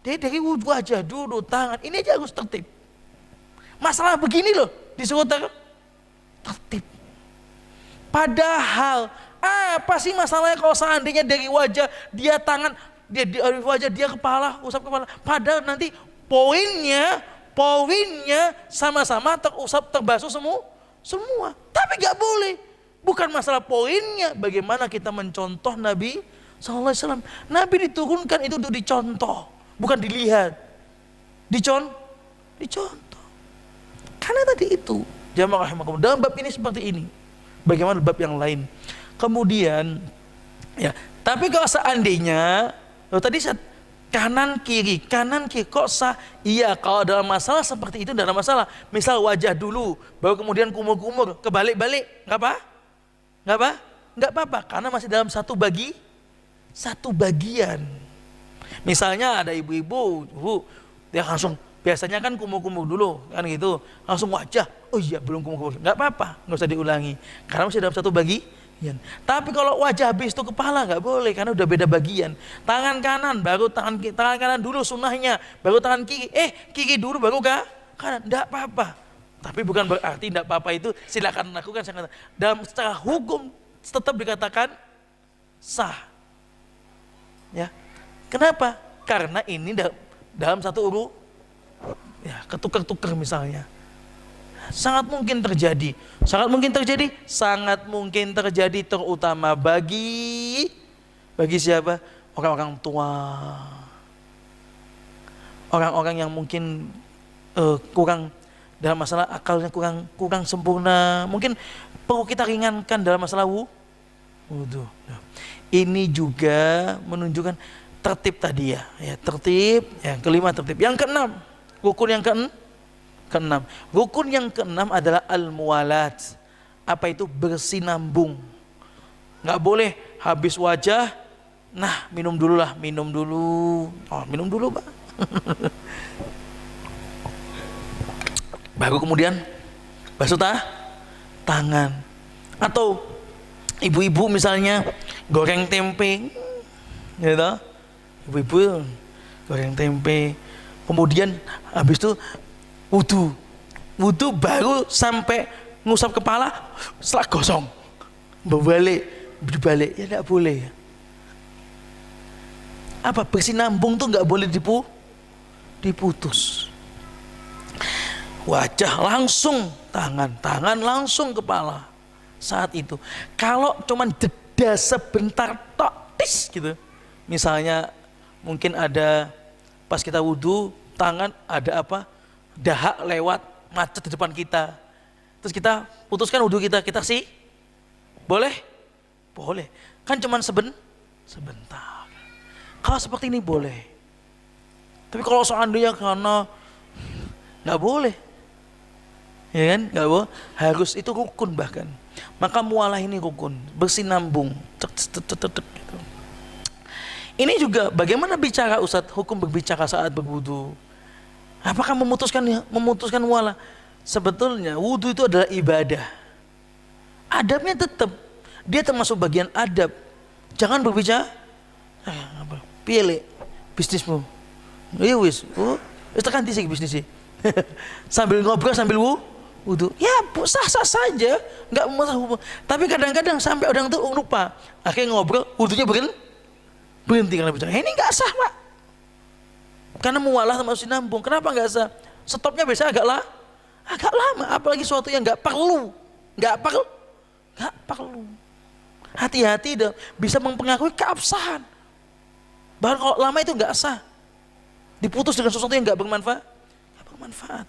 Dari wudhu aja dulu, tangan, ini aja harus tertib. Masalah begini loh, disuruh tertib. Padahal apa sih masalahnya kalau seandainya dari wajah dia tangan, dia dari wajah dia kepala, usap kepala. Padahal nanti poinnya sama-sama terusap, terbasuh semua. Tapi nggak boleh. Bukan masalah poinnya, bagaimana kita mencontoh Nabi SAW. Nabi diturunkan itu untuk dicontoh, bukan dilihat. Dicontoh. Karena tadi itu, jamaah rahimakumullah, dalam bab ini seperti ini. Bagaimana bab yang lain? Kemudian, ya. Tapi kalau seandainya, tadi kanan kiri kok sah? Iya, kalau dalam masalah seperti itu tidak ada masalah. Misal wajah dulu, baru kemudian kumur-kumur, kebalik-balik, nggak apa-apa, karena masih dalam satu bagian. Misalnya ada ibu-ibu, dia langsung, biasanya kan kumur-kumur dulu, kan gitu, langsung wajah, oh iya belum kumur-kumur, nggak apa-apa, nggak usah diulangi, karena masih dalam satu bagian. Tapi kalau wajah habis itu kepala nggak boleh, karena udah beda bagian. Tangan kanan, baru tangan kanan dulu sunnahnya, baru tangan kiri, kiri dulu baru kanan, nggak apa-apa. Tapi bukan berarti tidak apa-apa itu silakan lakukan. Dalam secara hukum tetap dikatakan sah. Ya. Kenapa? Karena ini dalam satu ya, ketukar-tukar misalnya. Sangat mungkin terjadi, terutama bagi siapa? Orang-orang tua. Orang-orang yang mungkin kurang dalam masalah akalnya, kurang sempurna, mungkin perlu kita ringankan dalam masalah wudu. Ini juga menunjukkan tertib tadi ya, tertib. Yang kelima tertib. Yang keenam, rukun yang keenam. Rukun yang keenam adalah al-muwalat. Apa itu? Bersinambung. Nggak boleh habis wajah, nah minum dulu lah, minum dulu. Oh, minum dulu, Pak. Baru kemudian basuh tangan. Atau ibu-ibu misalnya goreng tempe, gitu. Ibu-ibu goreng tempe, kemudian habis itu wudu baru sampai ngusap kepala, setelah gosong, berbalik, ya tidak boleh. Apa? Bersinambung tuh nggak boleh diputus. Wajah langsung tangan langsung kepala saat itu. Kalau cuman jeda sebentar tok tis gitu, misalnya mungkin ada pas kita wudhu, tangan ada apa, dahak lewat macet di depan kita, terus kita putuskan wudhu kita sih boleh kan, cuman sebentar. Kalau seperti ini boleh, tapi kalau seandainya karena nggak boleh, ya kan, nggak boleh, harus itu rukun bahkan. Maka mualah ini rukun, bersinambung. Gitu. Ini juga bagaimana bicara Ustadz, hukum berbicara saat berwudu. Apakah memutuskan mualah? Sebetulnya wudu itu adalah ibadah. Adabnya tetap, dia termasuk bagian adab. Jangan berbicara, pilih bisnismu. Iya wis, tekan disik bisnisnya. Sambil ngobrol sambil wudu, ya sah-sah saja, nggak masalah. Tapi kadang-kadang sampai orang tuh lupa, akhirnya ngobrol, wudunya berhenti karena bicara. Ini nggak sah, Pak. Karena mualah sama sinambung. Kenapa nggak sah? Stopnya biasa agak lama, apalagi suatu yang nggak perlu. Hati-hati dong, bisa mempengaruhi keabsahan. Bahkan kalau lama itu nggak sah, diputus dengan sesuatu yang nggak bermanfaat.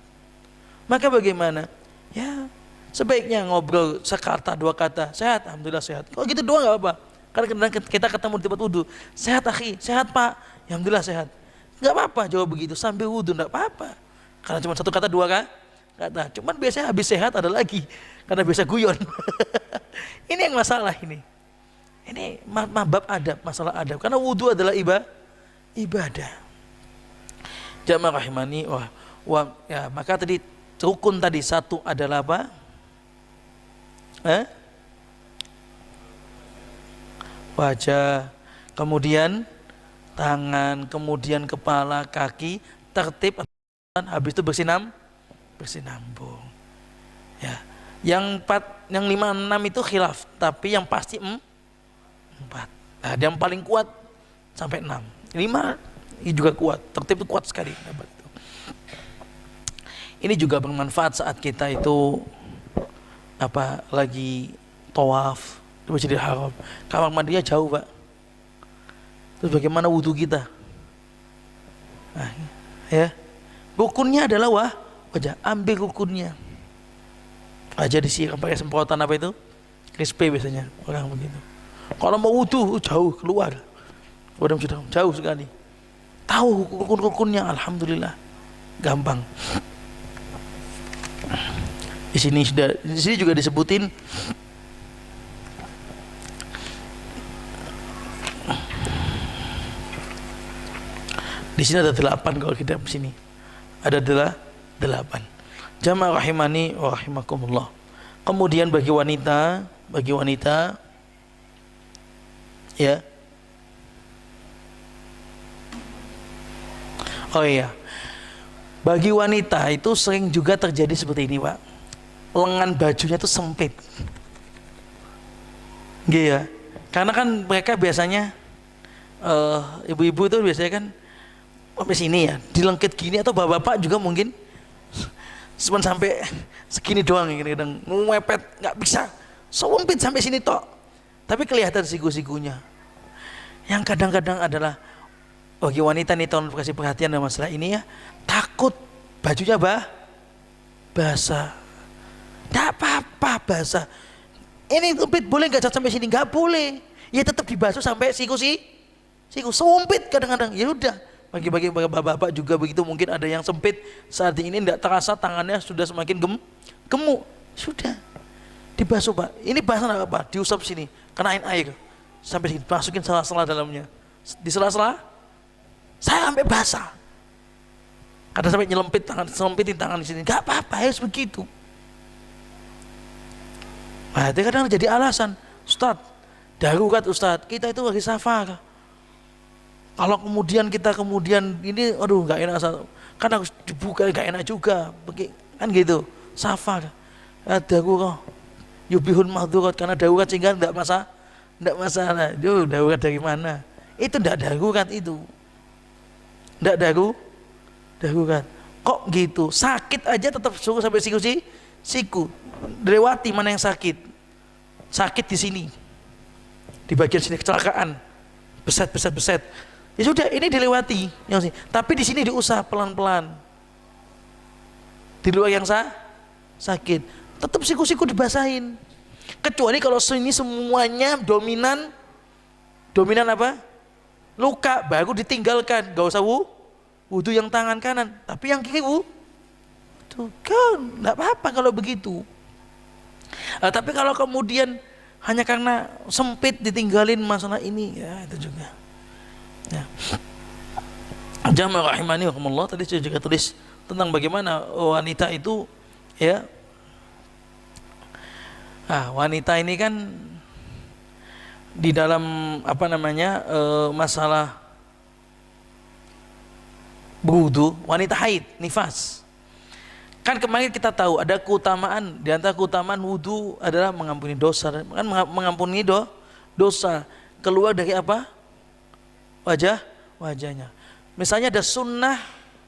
Maka bagaimana? Ya, sebaiknya ngobrol sekata dua kata, sehat, alhamdulillah sehat. Kalau gitu doang nggak apa-apa. Karena kadang kita ketemu di tempat wudhu, sehat akhi, sehat Pak, ya alhamdulillah sehat. Nggak apa-apa jawab begitu sambil wudhu, nggak apa-apa. Karena cuma satu kata dua kata. Cuman biasanya habis sehat ada lagi, karena biasa guyon. Ini yang masalah ini. Ini bab adab, masalah adab. Karena wudhu adalah ibadah. Jamaah rahimani, ya, maka tadi rukun tadi satu adalah apa? Wajah, kemudian tangan, kemudian kepala, kaki, tertib, habis itu bersinambung. Ya, yang 5, 6 itu khilaf, tapi yang pasti 4. Nah, yang paling kuat sampai 6. 5 ini juga kuat, tertib itu kuat sekali. Ini juga bermanfaat saat kita itu lagi tawaf di Masjidil Haram. Kamar mandinya jauh, Pak. Terus bagaimana wudhu kita? Nah, ya. Rukunnya adalah wajah. Ambil rukunnya. Aja disiram pakai semprotan apa itu? Krispe biasanya orang begitu. Kalau mau wudhu jauh keluar. Udah sudah jauh sekali. Tahu rukun-rukunnya, alhamdulillah. Gampang. Di sini juga disebutin di sini ada 8 kalau kita di sini. Ada 8. Jamaah rahimani wa rahimakumullah. Kemudian bagi wanita ya. Oh iya. Bagi wanita itu sering juga terjadi seperti ini, Pak. Lengan bajunya itu sempit. Gitu ya. Karena kan mereka biasanya ibu-ibu itu biasanya kan sampai sini ya, dilengket gini, atau bapak-bapak juga mungkin cuma sampai segini doang, kadang ngepet, nggak bisa sempit sampai sini tok. Tapi kelihatan siku-sikunya. Yang kadang-kadang adalah bagi wanita nih, tolong kasih perhatian dalam masalah ini ya, takut bajunya basah. Tidak apa-apa basah. Ini sempit boleh nggak sampai sini? Nggak boleh. ya tetap dibasuh sampai siku sempit kadang-kadang. Ya udah, bagi-bagi bapak-bapak juga begitu, mungkin ada yang sempit saat ini tidak terasa tangannya sudah semakin gemuk, sudah dibasuh Pak. Ini basah apa? Diusap sini, kenain air sampai sini, masukin sela-sela dalamnya, di sela-sela saya sampai basah. Kadang sampai selempitin tangan di sini, nggak apa-apa, harus begitu. Nah, itu kadang jadi alasan, Ustadz, darurat Ustadz, kita itu lagi safar. Kalau kemudian kita ini, aduh nggak enak, kan harus dibuka, nggak enak juga, kan gitu, safar. Darurat, yubihun mahdurat, karena darurat sehingga nggak masalah. Darurat dari mana? Itu nggak darurat itu, nggak darurat. Kok gitu? Sakit aja tetap suruh sampai siku. Dilewati mana yang sakit? Sakit di sini, di bagian sini kecelakaan, beset. Ya sudah, ini dilewati. Tapi di sini diusap pelan-pelan. Di luar yang sakit, tetap siku-siku dibasahin. Kecuali kalau ini semuanya dominan apa? Luka, baru ditinggalkan. Gak usah wudu yang tangan kanan, tapi yang kiri tuh kan nggak apa-apa kalau begitu. Tapi kalau kemudian hanya karena sempit ditinggalin masalah ini, ya itu juga. Ya. Jamaah rahimani wakumullah, tadi saya juga tulis tentang bagaimana wanita itu, ya. Wanita ini kan di dalam masalah berwudu, wanita haid, nifas. Kan kemarin kita tahu ada keutamaan, di antara keutamaan wudu adalah mengampuni dosa. Kan mengampuni dosa keluar dari apa? Wajahnya. Misalnya ada sunnah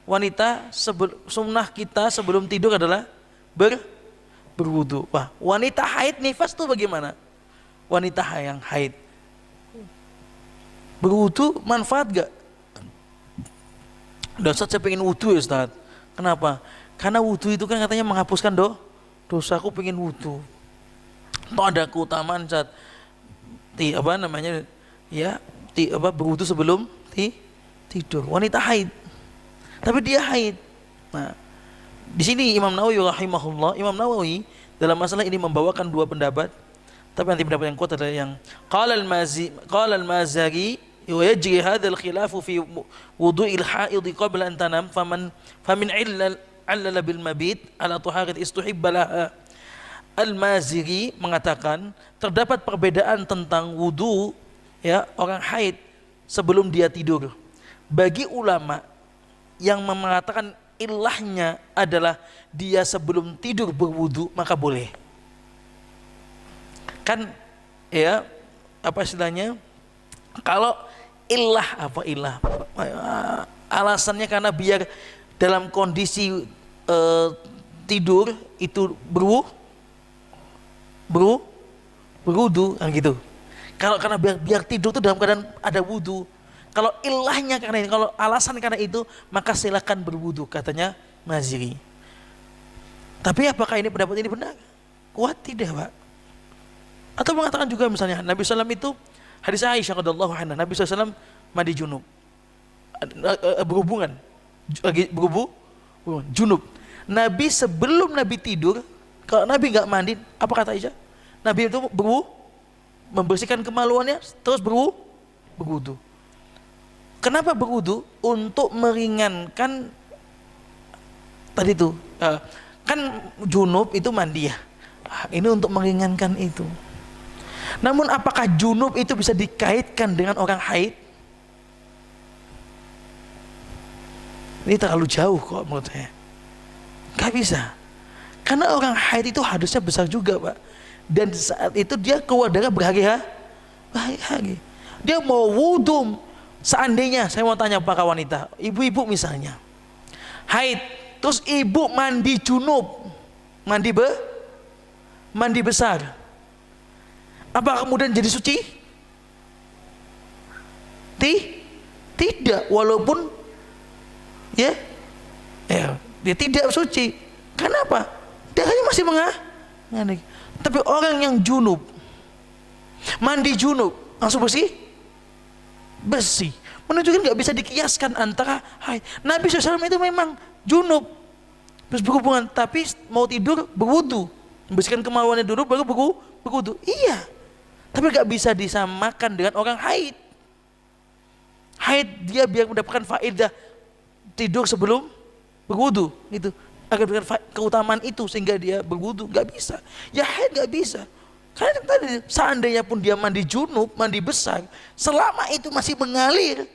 wanita, sunnah kita sebelum tidur adalah berwudu. Wah, wanita haid nifas itu bagaimana? Wanita yang haid berwudu manfaat gak? Ustaz, saya pengen wudu ya Ustaz. Kenapa? Karena wudu itu kan katanya menghapuskan dosa. Aku pengen wudu. Toh ada keutamaan saat berwudu sebelum tidur. Wanita haid, tapi dia haid. Nah, di sini Imam Nawawi rahimahullah, Imam Nawawi dalam masalah ini membawakan dua pendapat. Tapi nanti pendapat yang kuat adalah yang qala al-Mazari wa yajri hadha al-khilafu fi wudu'il haid qabla an tanam famin allala bil mabit ala tuharat istuhibba laha. Al-Maziri mengatakan terdapat perbedaan tentang wudu, ya, orang haid sebelum dia tidur. Bagi ulama yang mengatakan ilahnya adalah dia sebelum tidur berwudu, maka boleh. Kan ya, apa istilahnya, kalau ilah alasannya karena biar dalam kondisi tidur itu berwudu kan gitu. Kalau karena biar tidur itu dalam keadaan ada wudu. Kalau ilahnya karena ini, kalau alasan karena itu, maka silakan berwudu, katanya Maziri. Tapi apakah ini pendapat ini benar? Kuat tidak, Pak? Atau mengatakan juga misalnya Nabi SAW itu, hadis Aisyah radhiyallahu anha, Nabi SAW mandi junub, berhubungan junub. Nabi sebelum Nabi tidur, kalau Nabi nggak mandi, apa kata Aisyah? Nabi itu membersihkan kemaluannya, terus berwudu. Kenapa berwudu? Untuk meringankan tadi itu, kan junub itu mandi ya. Ini untuk meringankan itu. Namun apakah junub itu bisa dikaitkan dengan orang haid? Ini terlalu jauh kok menurut saya. Gak bisa. Karena orang haid itu hadusnya besar juga, Pak. Dan saat itu dia keluar darah berhari-hari. Dia mau wudu. Seandainya saya mau tanya para wanita, ibu-ibu misalnya haid, terus ibu mandi junub, mandi besar, apa kemudian jadi suci? Tidak, walaupun ya dia tidak suci. Kenapa? Darahnya masih mengalir. Tapi orang yang junub, mandi junub, langsung bersih. Menunjukkan nggak bisa dikiaskan antara haid. Nabi SAW itu memang junub, terus berhubungan, tapi mau tidur berwudu, membersihkan kemaluannya dulu baru berwudu. Iya, tapi nggak bisa disamakan dengan orang haid. Haid dia biar mendapatkan faedah tidur sebelum berwudu, gitu, agar dengan keutamaan itu sehingga dia berwudu, nggak bisa. Ya haid nggak bisa. Karena tadi seandainya pun dia mandi junub, mandi besar, selama itu masih mengalir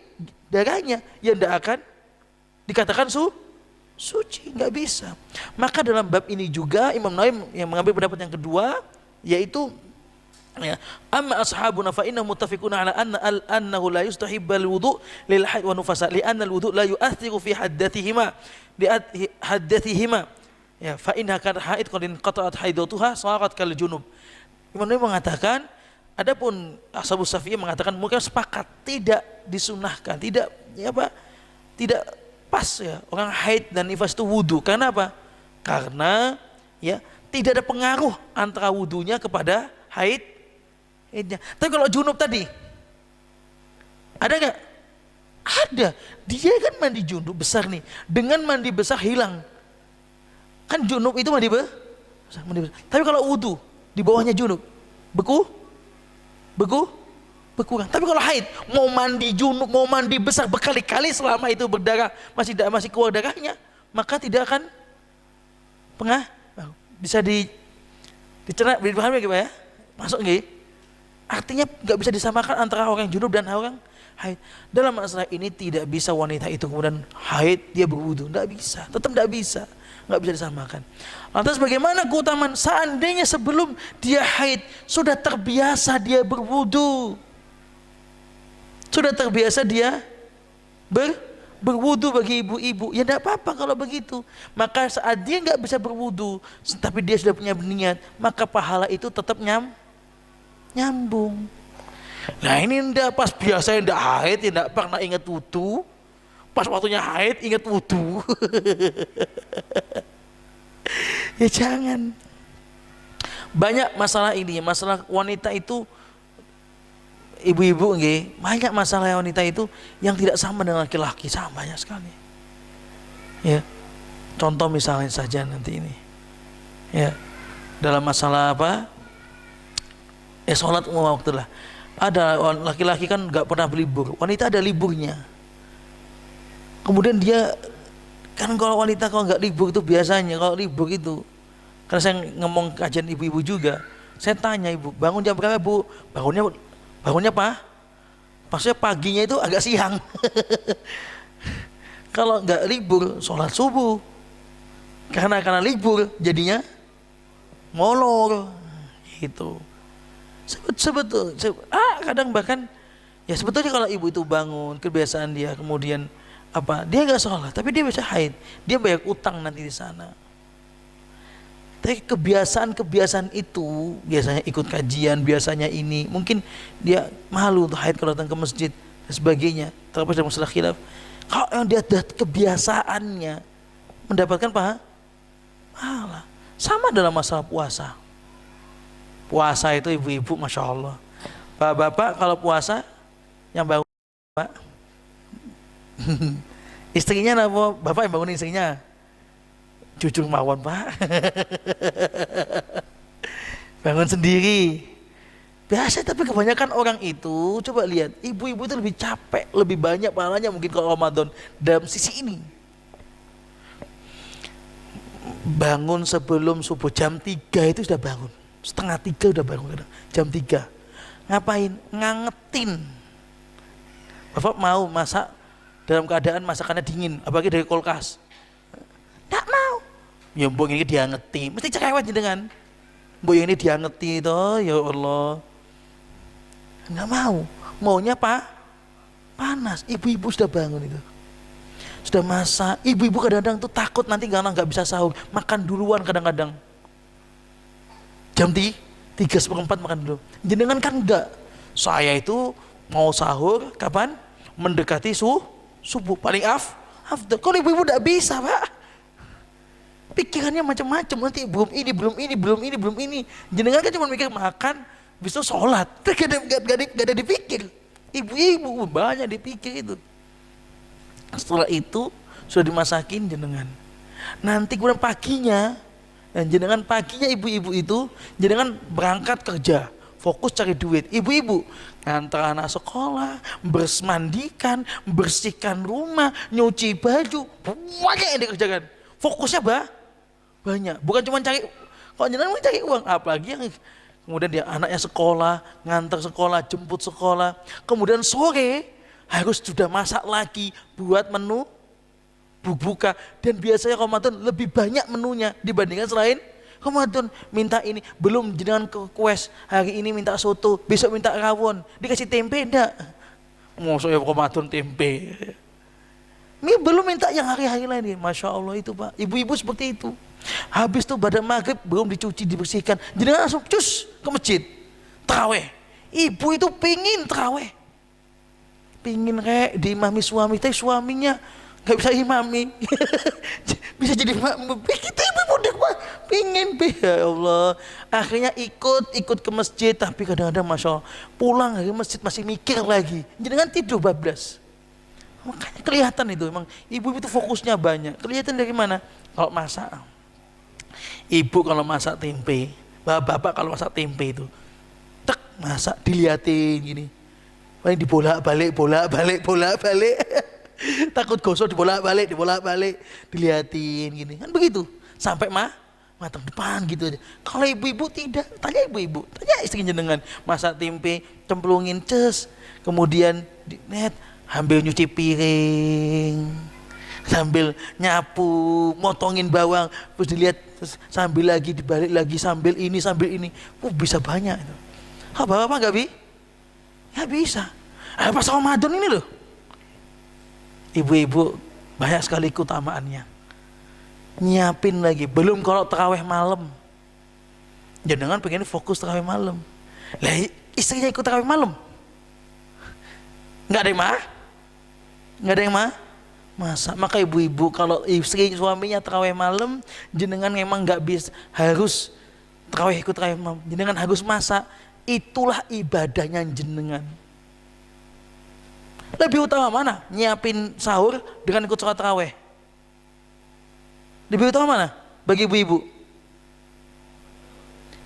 darahnya, ya tidak akan dikatakan suci, nggak bisa. Maka dalam bab ini juga Imam Nawawi yang mengambil pendapat yang kedua, yaitu ya, amma ashabuna fa inna muttafiquna ala annahu la yustahibbal wudu lil haid wa nufasa li anna al wudu la yu'athiru fi haddathihima ya fa inna kan haid qad inqata'at haidatuha sarat kal junub. Imam Nawawi mengatakan, adapun Ashabus Syafi'iyah mengatakan mereka sepakat tidak disunahkan, tidak pas ya orang haid dan nifas itu wudu. Karena apa? Karena ya tidak ada pengaruh antara wudunya kepada haidnya. Tapi kalau junub tadi ada nggak? Ada. Dia kan mandi junub besar nih, dengan mandi besar hilang. Kan junub itu mandi besar. Tapi kalau wudu di bawahnya junub berkurang. Tapi kalau haid mau mandi junub, mau mandi besar berkali-kali selama itu berdarah masih keluar darahnya, maka tidak akan bisa dicerna, dipahami gitu ya? Masuk nggih? Artinya nggak bisa disamakan antara orang junub dan orang haid. Dalam masalah ini tidak bisa wanita itu kemudian haid dia berwudu, nggak bisa, tetap nggak bisa disamakan. Lantas bagaimana keutamaan seandainya sebelum dia haid sudah terbiasa dia berwudu, sudah terbiasa dia berwudu bagi ibu-ibu, ya tidak apa-apa kalau begitu. Maka saat dia nggak bisa berwudu tapi dia sudah punya niat, maka pahala itu tetap nyambung. Nah ini ndak pas biasa ndak haid, ndak pernah ingat wudu, pas waktunya haid ingat wudu. Ya jangan. Banyak masalah ini, masalah wanita itu, ibu-ibu nggih, banyak masalah wanita itu yang tidak sama dengan laki-laki, sama banyak sekali. Ya. Contoh misalnya saja nanti ini. Ya. Dalam masalah apa? Sholat waktu lah. Ada laki-laki kan nggak pernah berlibur, wanita ada liburnya. Kemudian dia kan, kalau wanita kalau nggak libur itu biasanya kalau libur itu, karena saya ngomong kajian ibu-ibu juga, saya tanya ibu bangun jam berapa bu? Bangunnya apa? Maksudnya paginya itu agak siang. Kalau nggak libur sholat subuh, karena libur jadinya molor gitu. Kadang bahkan ya sebetulnya kalau ibu itu bangun kebiasaan dia, kemudian dia nggak sholat tapi dia bisa haid, dia banyak utang nanti di sana. Tapi kebiasaan itu biasanya ikut kajian, biasanya ini mungkin dia malu untuk haid kalau datang ke masjid dan sebagainya, terlepas dari masalah khilaf. Kalau yang dia ada kebiasaannya mendapatkan pahala. Sama dalam masalah puasa itu ibu-ibu masya Allah, bapak kalau puasa yang bangun pak, istrinya apa? Bapak yang bangun istrinya. Jujur mawon pak. Bangun sendiri. Biasa, tapi kebanyakan orang itu, coba lihat, ibu-ibu itu lebih capek, lebih banyak pahalanya mungkin kalau Ramadan dalam sisi ini. Bangun sebelum subuh jam 3 itu sudah bangun. Setengah 3 udah bangun kadang. Jam 3. Ngapain? Ngangetin. Bapak mau masak dalam keadaan masakannya dingin, apalagi dari kulkas. Nggak mau. Ya mbok ini diangeti, mesti cerewet jenengan. Mbok ini diangeti toh, ya Allah. Nggak mau. Maunya panas. Ibu-ibu sudah bangun itu. Sudah masak. Ibu-ibu kadang-kadang tuh takut nanti nggak bisa sahur, makan duluan kadang-kadang. Jam 3:04 makan dulu. Jenengan kan enggak. Saya itu mau sahur kapan? Mendekati subuh paling afdal. Kalau ibu-ibu enggak bisa, Pak. Pikirannya macam-macam, nanti belum ini. Jenengan kan cuma mikir makan, Bisa sholat, gak ada dipikir. Ibu-ibu banyak dipikir itu. Setelah itu sudah dimasakin jenengan. Nanti kemudian paginya, dan jenengan paginya ibu-ibu itu jenengan berangkat kerja, fokus cari duit. Ibu-ibu ngantar anak sekolah, mandikan, bersihkan rumah, nyuci baju, banyak yang dikerjakan. Fokusnya banyak, bukan cuma cari. Kalau jenengan mau cari uang, apalagi yang kemudian dia anaknya sekolah, ngantar sekolah, jemput sekolah, kemudian sore harus sudah masak lagi buat menu buka. Dan biasanya Ramadan lebih banyak menunya dibandingkan selain Ramadan. Minta ini, belum jenengan ke kues, hari ini minta soto, besok minta rawon, dikasih tempe enggak? Maksudnya Ramadan tempe. Ini belum minta yang hari-hari lain. Masya Allah itu Pak, ibu-ibu seperti itu. Habis tuh pada maghrib belum dicuci dibersihkan, jenengan langsung cus ke masjid taraweh. Ibu itu pingin taraweh, pingin kayak diimami suami, tapi suaminya nggak bisa imami. Bisa jadi makmum. Kita ibu dek Pak, pingin ya Allah. Akhirnya ikut ke masjid, tapi kadang-kadang Masya Allah pulang dari masjid masih mikir lagi, jenengan tidur bablas. Makanya kelihatan itu emang ibu itu fokusnya banyak. Kelihatan dari mana? Kalau masak, ibu kalau masak tempe, bapak kalau masak tempe itu, tek masak diliatin gini, paling dibolak-balik, takut gosok dibolak-balik, diliatin gini, kan begitu, sampai matang depan gitu aja. Kalau ibu-ibu tidak, tanya ibu-ibu, tanya istri jenengan, masak tempe, cemplungin kemudian net, sambil nyuci piring, sambil nyapu, motongin bawang, terus dilihat, terus sambil lagi dibalik lagi, sambil ini, bisa banyak itu. Bapak nggak bisa. Pas Ramadan ini loh, ibu-ibu banyak sekali keutamaannya. Nyiapin lagi, belum kalau tarawih malam. Jangan pengen fokus tarawih malam. Lah istrinya ikut tarawih malam, nggak ada yang masa. Maka ibu-ibu kalau istri suaminya tarawih malam, jenengan memang nggak bisa, harus ikut tarawih malam, jenengan harus masak. Itulah ibadahnya jenengan. Lebih utama mana? Nyiapin sahur dengan ikut sholat tarawih. Lebih utama mana bagi ibu-ibu?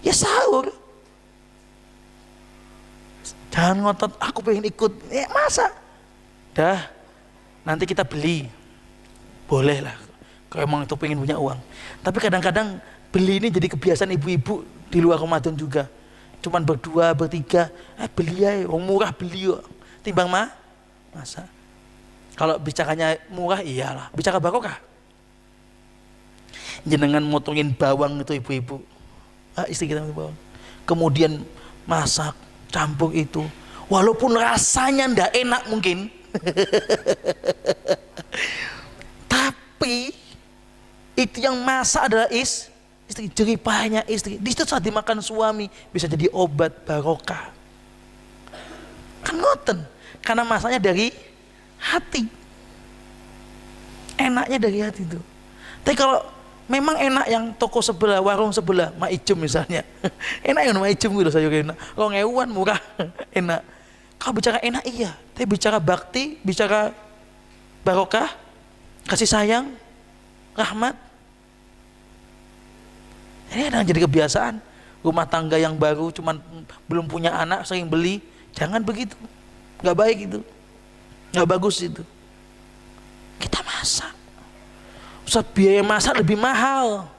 Ya sahur. Jangan ngotot aku pengen ikut, masak. Dah, nanti kita beli, boleh lah kalau emang itu pengen punya uang. Tapi kadang-kadang beli ini jadi kebiasaan ibu-ibu di luar Ramadan juga, cuman berdua bertiga, beli aja, murah beli yuk, timbang masa. Kalau bicaranya murah iyalah, bicara barokah. Jenengan motongin bawang itu ibu-ibu, istri kita bawang, kemudian masak, campur itu, walaupun rasanya ndak enak mungkin, tapi itu yang masak adalah istri, jeripahnya istri. Di situ saat dimakan suami bisa jadi obat barokah. Kan ngoten, karena masaknya dari hati, enaknya dari hati itu. Tapi kalau memang enak yang toko sebelah, warung sebelah, Maijem misalnya, enak yang Maijem gitu sayur enak, kalau ngewuan murah, enak. Kalau bicara enak iya, tapi bicara bakti, bicara barokah, kasih sayang, rahmat, ini ada jadi kebiasaan. Rumah tangga yang baru, cuman belum punya anak, sering beli, jangan begitu, nggak baik itu, nggak bagus itu. Kita masak, Ustaz, biaya masak lebih mahal,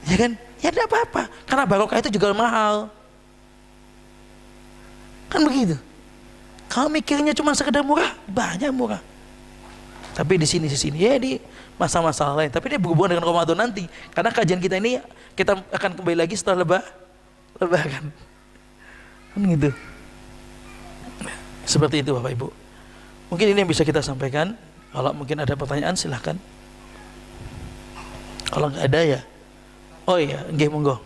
ya kan? Ya tidak apa-apa, karena barokah itu juga mahal. Kan begitu. Kalau mikirnya cuma sekedar murah, banyak murah. Tapi di sini ya di masalah lain. Tapi ini berhubungan dengan Ramadan nanti. Karena kajian kita ini kita akan kembali lagi setelah lebaran. Kan gitu. Seperti itu Bapak Ibu. Mungkin ini yang bisa kita sampaikan. Kalau mungkin ada pertanyaan silahkan. Kalau nggak ada ya, oh iya, nggih monggo.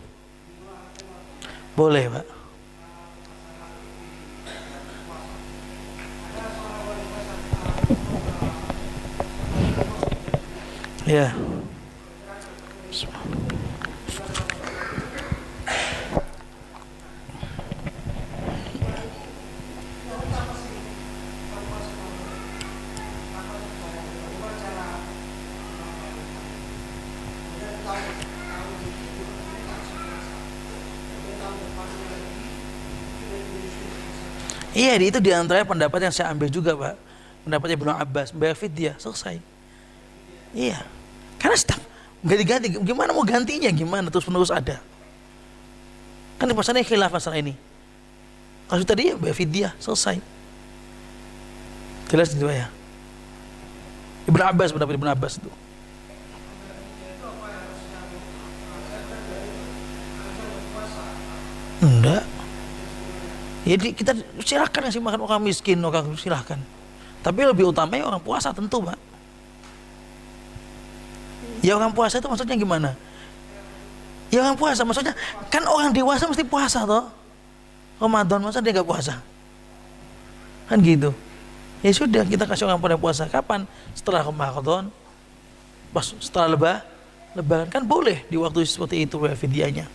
Boleh Pak. Ya. Iya, itu diantaranya pendapat yang saya ambil juga, Pak. Pendapatnya Ibnu Abbas, bayar fidyah, selesai. Iya, karena stuck, nggak diganti. Gimana mau gantinya? Gimana terus menerus ada? Kan di masalahnya khilaf masalah ini. Kalau tadi ya bayar fidyah, selesai. Jelas itu ya. Ibnu Abbas, pendapat Ibnu Abbas itu. Enggak. Jadi kita silahkan ngasih makan orang miskin, orang silahkan. Tapi lebih utamanya orang puasa tentu, Pak. Ya orang puasa itu maksudnya gimana? Ya orang puasa maksudnya kan orang dewasa mesti puasa toh. Ramadan masa dia nggak puasa? Kan gitu. Ya sudah kita kasih orang pada puasa kapan? Setelah Ramadan, pas setelah Lebaran kan boleh di waktu seperti itu fidyahnya.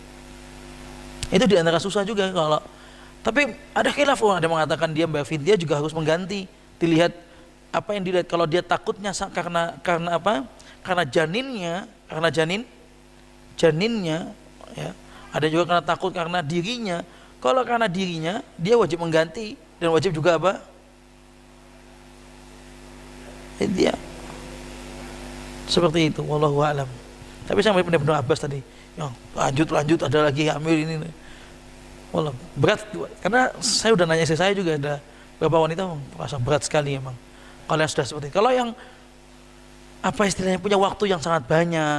Itu diantara susah juga kalau. Tapi ada khilaf, ada yang mengatakan dia bayar fidyah juga harus mengganti. Dilihat apa yang dilihat, kalau dia takutnya karena apa? Karena janinnya ya. Ada juga karena takut karena dirinya. Kalau karena dirinya dia wajib mengganti dan wajib juga apa? Dia seperti itu, wallahu a'lam. Tapi sampai Ibnu Abbas tadi, ya, lanjut ada lagi hamil ini. Wallah, berat karena saya udah nanya saya juga ada beberapa wanita merasa berat sekali emang. Kalau yang sudah seperti itu. Kalau yang apa istilahnya punya waktu yang sangat banyak,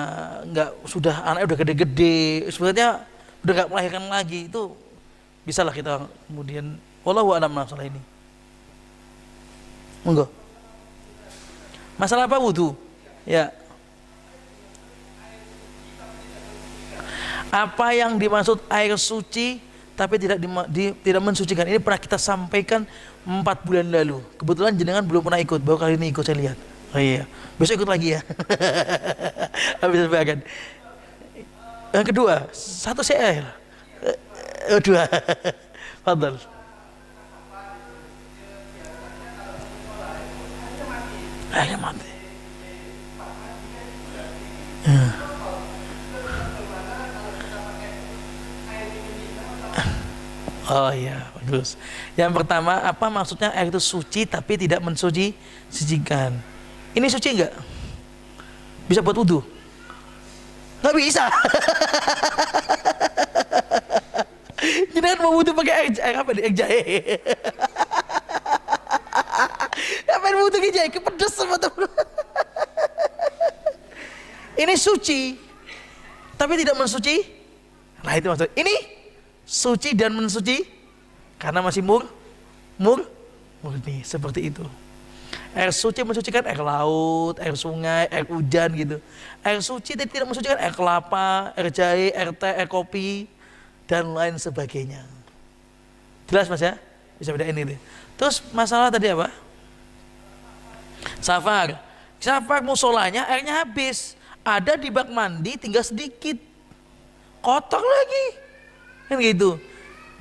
nggak sudah anaknya udah gede-gede, sebenarnya udah nggak melahirkan lagi, itu bisalah kita kemudian wallahu a'lam masalah ini. Monggo. Masalah apa wudu? Ya. Apa yang dimaksud air suci tapi tidak mensucikan? Ini pernah kita sampaikan 4 bulan lalu. Kebetulan jenengan belum pernah ikut, baru kali ini ikut saya lihat. Oh iya, besok ikut lagi ya. Habis sebagian. Yang kedua, satu CL. Dua. Fadal. Akhirnya mati. Oh iya, bagus. Yang pertama, apa maksudnya air itu suci tapi tidak mensucikan? Ini suci enggak? Bisa buat wudu? Nggak bisa. Jangan mau wudu pakai air apa nih? Air jahe. Ngapain wudu pakai jahe? Kepedes sama teman. Ini suci tapi tidak mensuci. Nah itu maksudnya. Ini suci dan mensuci karena masih murni seperti itu. Air suci mensucikan air laut, air sungai, air hujan gitu. Air suci tidak mensucikan air kelapa, air jahe, air teh, air kopi dan lain sebagainya. Jelas Mas ya? Bisa bedain ini. Terus masalah tadi apa? Safar musolanya airnya habis. Ada di bak mandi tinggal sedikit. Kotor lagi. Kan gitu.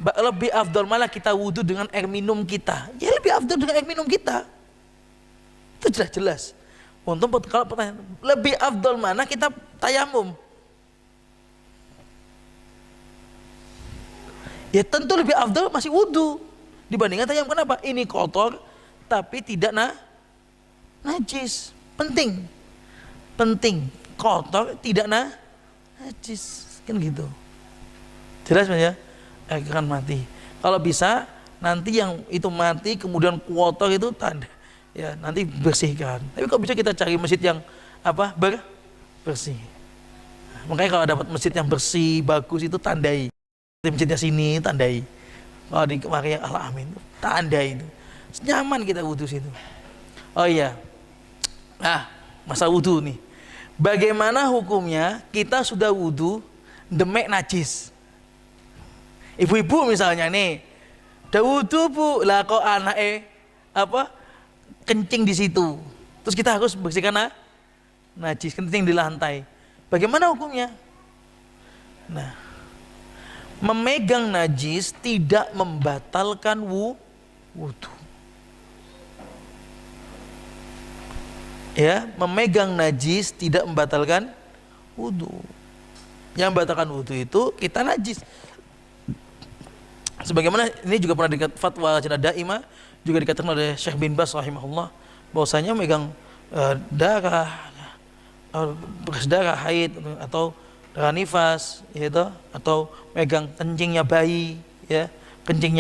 Lebih afdal malah kita wudu dengan air minum kita. Ya lebih afdal dengan air minum kita. Itu jelas-jelas. Untuk kalau pertanyaan lebih afdal mana kita tayamum? Ya tentu lebih afdal masih wudu dibandingkan tayamum. Kenapa? Ini kotor tapi tidak najis. Penting. Kotor tidak najis. Kan gitu. Jelas Mas ya? Akan mati. Kalau bisa nanti yang itu mati kemudian kotor itu tanda. Ya nanti bersihkan. Tapi kalau bisa kita cari masjid yang apa bersih. Makanya kalau dapat masjid yang bersih bagus itu tandai. Di masjidnya sini tandai. Kalau di kemarin Al-Amin tandai itu. Nyaman kita wudu situ. Oh iya. Nah masa wudu nih. Bagaimana hukumnya kita sudah wudu demek najis? Ibu-ibu misalnya nih, udah wudu bu, lah kok anaknya apa? Kencing di situ, terus kita harus bersihkan najis, kencing di lantai. Bagaimana hukumnya? Nah, memegang najis tidak membatalkan wudu. Ya, memegang najis tidak membatalkan wudu. Yang membatalkan wudu itu kita najis. Sebagaimana ini juga pernah dekat fatwa Lajnah Daimah juga dikatakan oleh Syekh bin Baz rahimahullah bahwasanya megang darah bekas darah haid atau darah nifas yaitu atau megang kencingnya bayi ya, kencing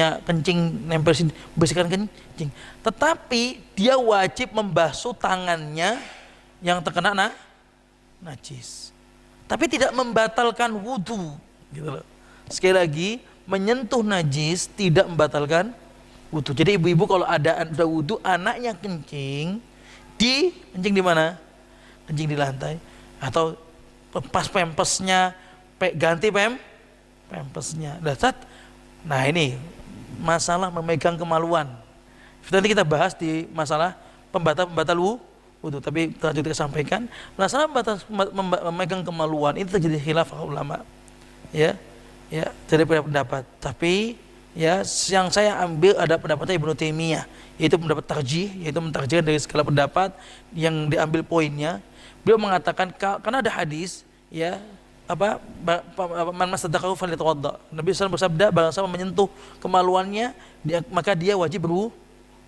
nempel bersihkan kencing, tetapi dia wajib membasuh tangannya yang terkena najis, tapi tidak membatalkan wudu gitu loh. Sekali lagi, menyentuh najis tidak membatalkan wudu. Jadi ibu-ibu kalau ada wudu anaknya kencing di mana? Kencing di lantai atau lepas pempesnya, ganti pempesnya. Nah ini masalah memegang kemaluan. Nanti kita bahas di masalah pembatal wudu. Tapi lanjut kita sampaikan masalah memegang kemaluan itu terjadi khilaf ulama. Ya, jadi pendapat. Tapi ya yang saya ambil ada pendapatnya Ibnu Taimiyah, yaitu pendapat tarjih, yaitu mentarjihkan dari segala pendapat yang diambil poinnya. Beliau mengatakan karena ada hadis ya man masadaqahu falyatawadda. Nabi SAW bersabda barang siapa menyentuh kemaluannya maka dia wajib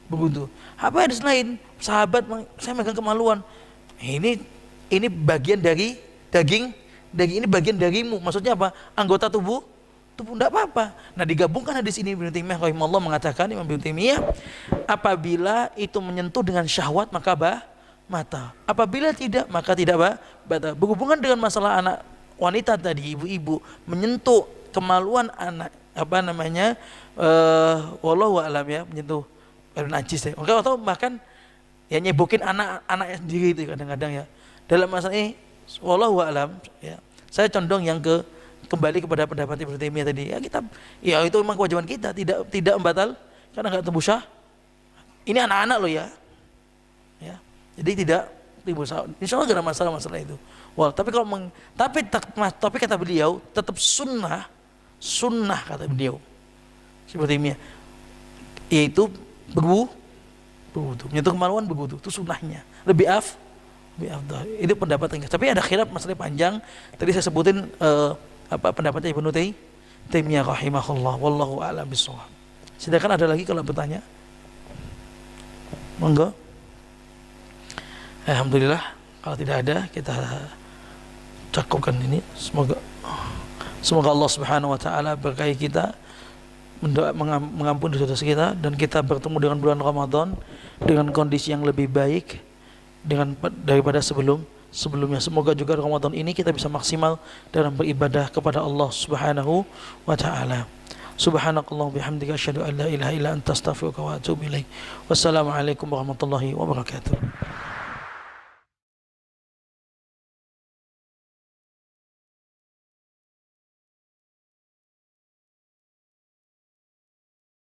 berwudu. Apa hadis lain? Sahabat saya megang kemaluan. Ini bagian dari daging ini bagian darimu. Maksudnya apa? Anggota tubuh enggak apa-apa. Nah, digabungkan hadis ini Ibnu Taimiyah rahimahullah mengatakan, Imam Ibnu Taimiyah, apabila itu menyentuh dengan syahwat maka batal. Apabila tidak maka tidak batal. Berhubungan dengan masalah anak wanita tadi, ibu-ibu menyentuh kemaluan anak wallahu a'lam ya, menyentuh najis ya. Atau bahkan ya nyebokin anak sendiri itu kadang-kadang ya. Dalam masalah ini wallahu a'lam ya. Saya condong yang kembali kepada pendapat Ibnu Taimiyah tadi. Ya itu memang kewajiban kita, tidak membatal karena enggak tembus syahwat. Ini anak-anak loh ya. Ya. Jadi tidak tembus syahwat. Insyaallah enggak ada masalah itu. Tapi kata beliau tetap sunnah kata beliau. Ibnu Taimiyah yaitu berwudu. Menyentuh kemaluan berwudu itu sunnahnya. Lebih afdal. Itu pendapat ringkas. Tapi ada khilaf masalah panjang. Tadi saya sebutin pendapatnya Ibnu Taimiyah rahimahullah. Wallahu a'lam bishawab. Silakan ada lagi kalau bertanya. Monggo. Alhamdulillah. Kalau tidak ada kita cukupkan ini. Semoga Allah Subhanahu wa taala berkahi kita, mengampuni dosa-dosa kita, dan kita bertemu dengan bulan Ramadan dengan kondisi yang lebih baik daripada sebelumnya. Semoga juga Ramadan ini kita bisa maksimal dalam beribadah kepada Allah Subhanahu wa taala. Subhanakallah bihamdika asyhadu an la ilaha illa anta astaghfiruka wa atubu ilaik. Wassalamualaikum warahmatullahi wabarakatuh.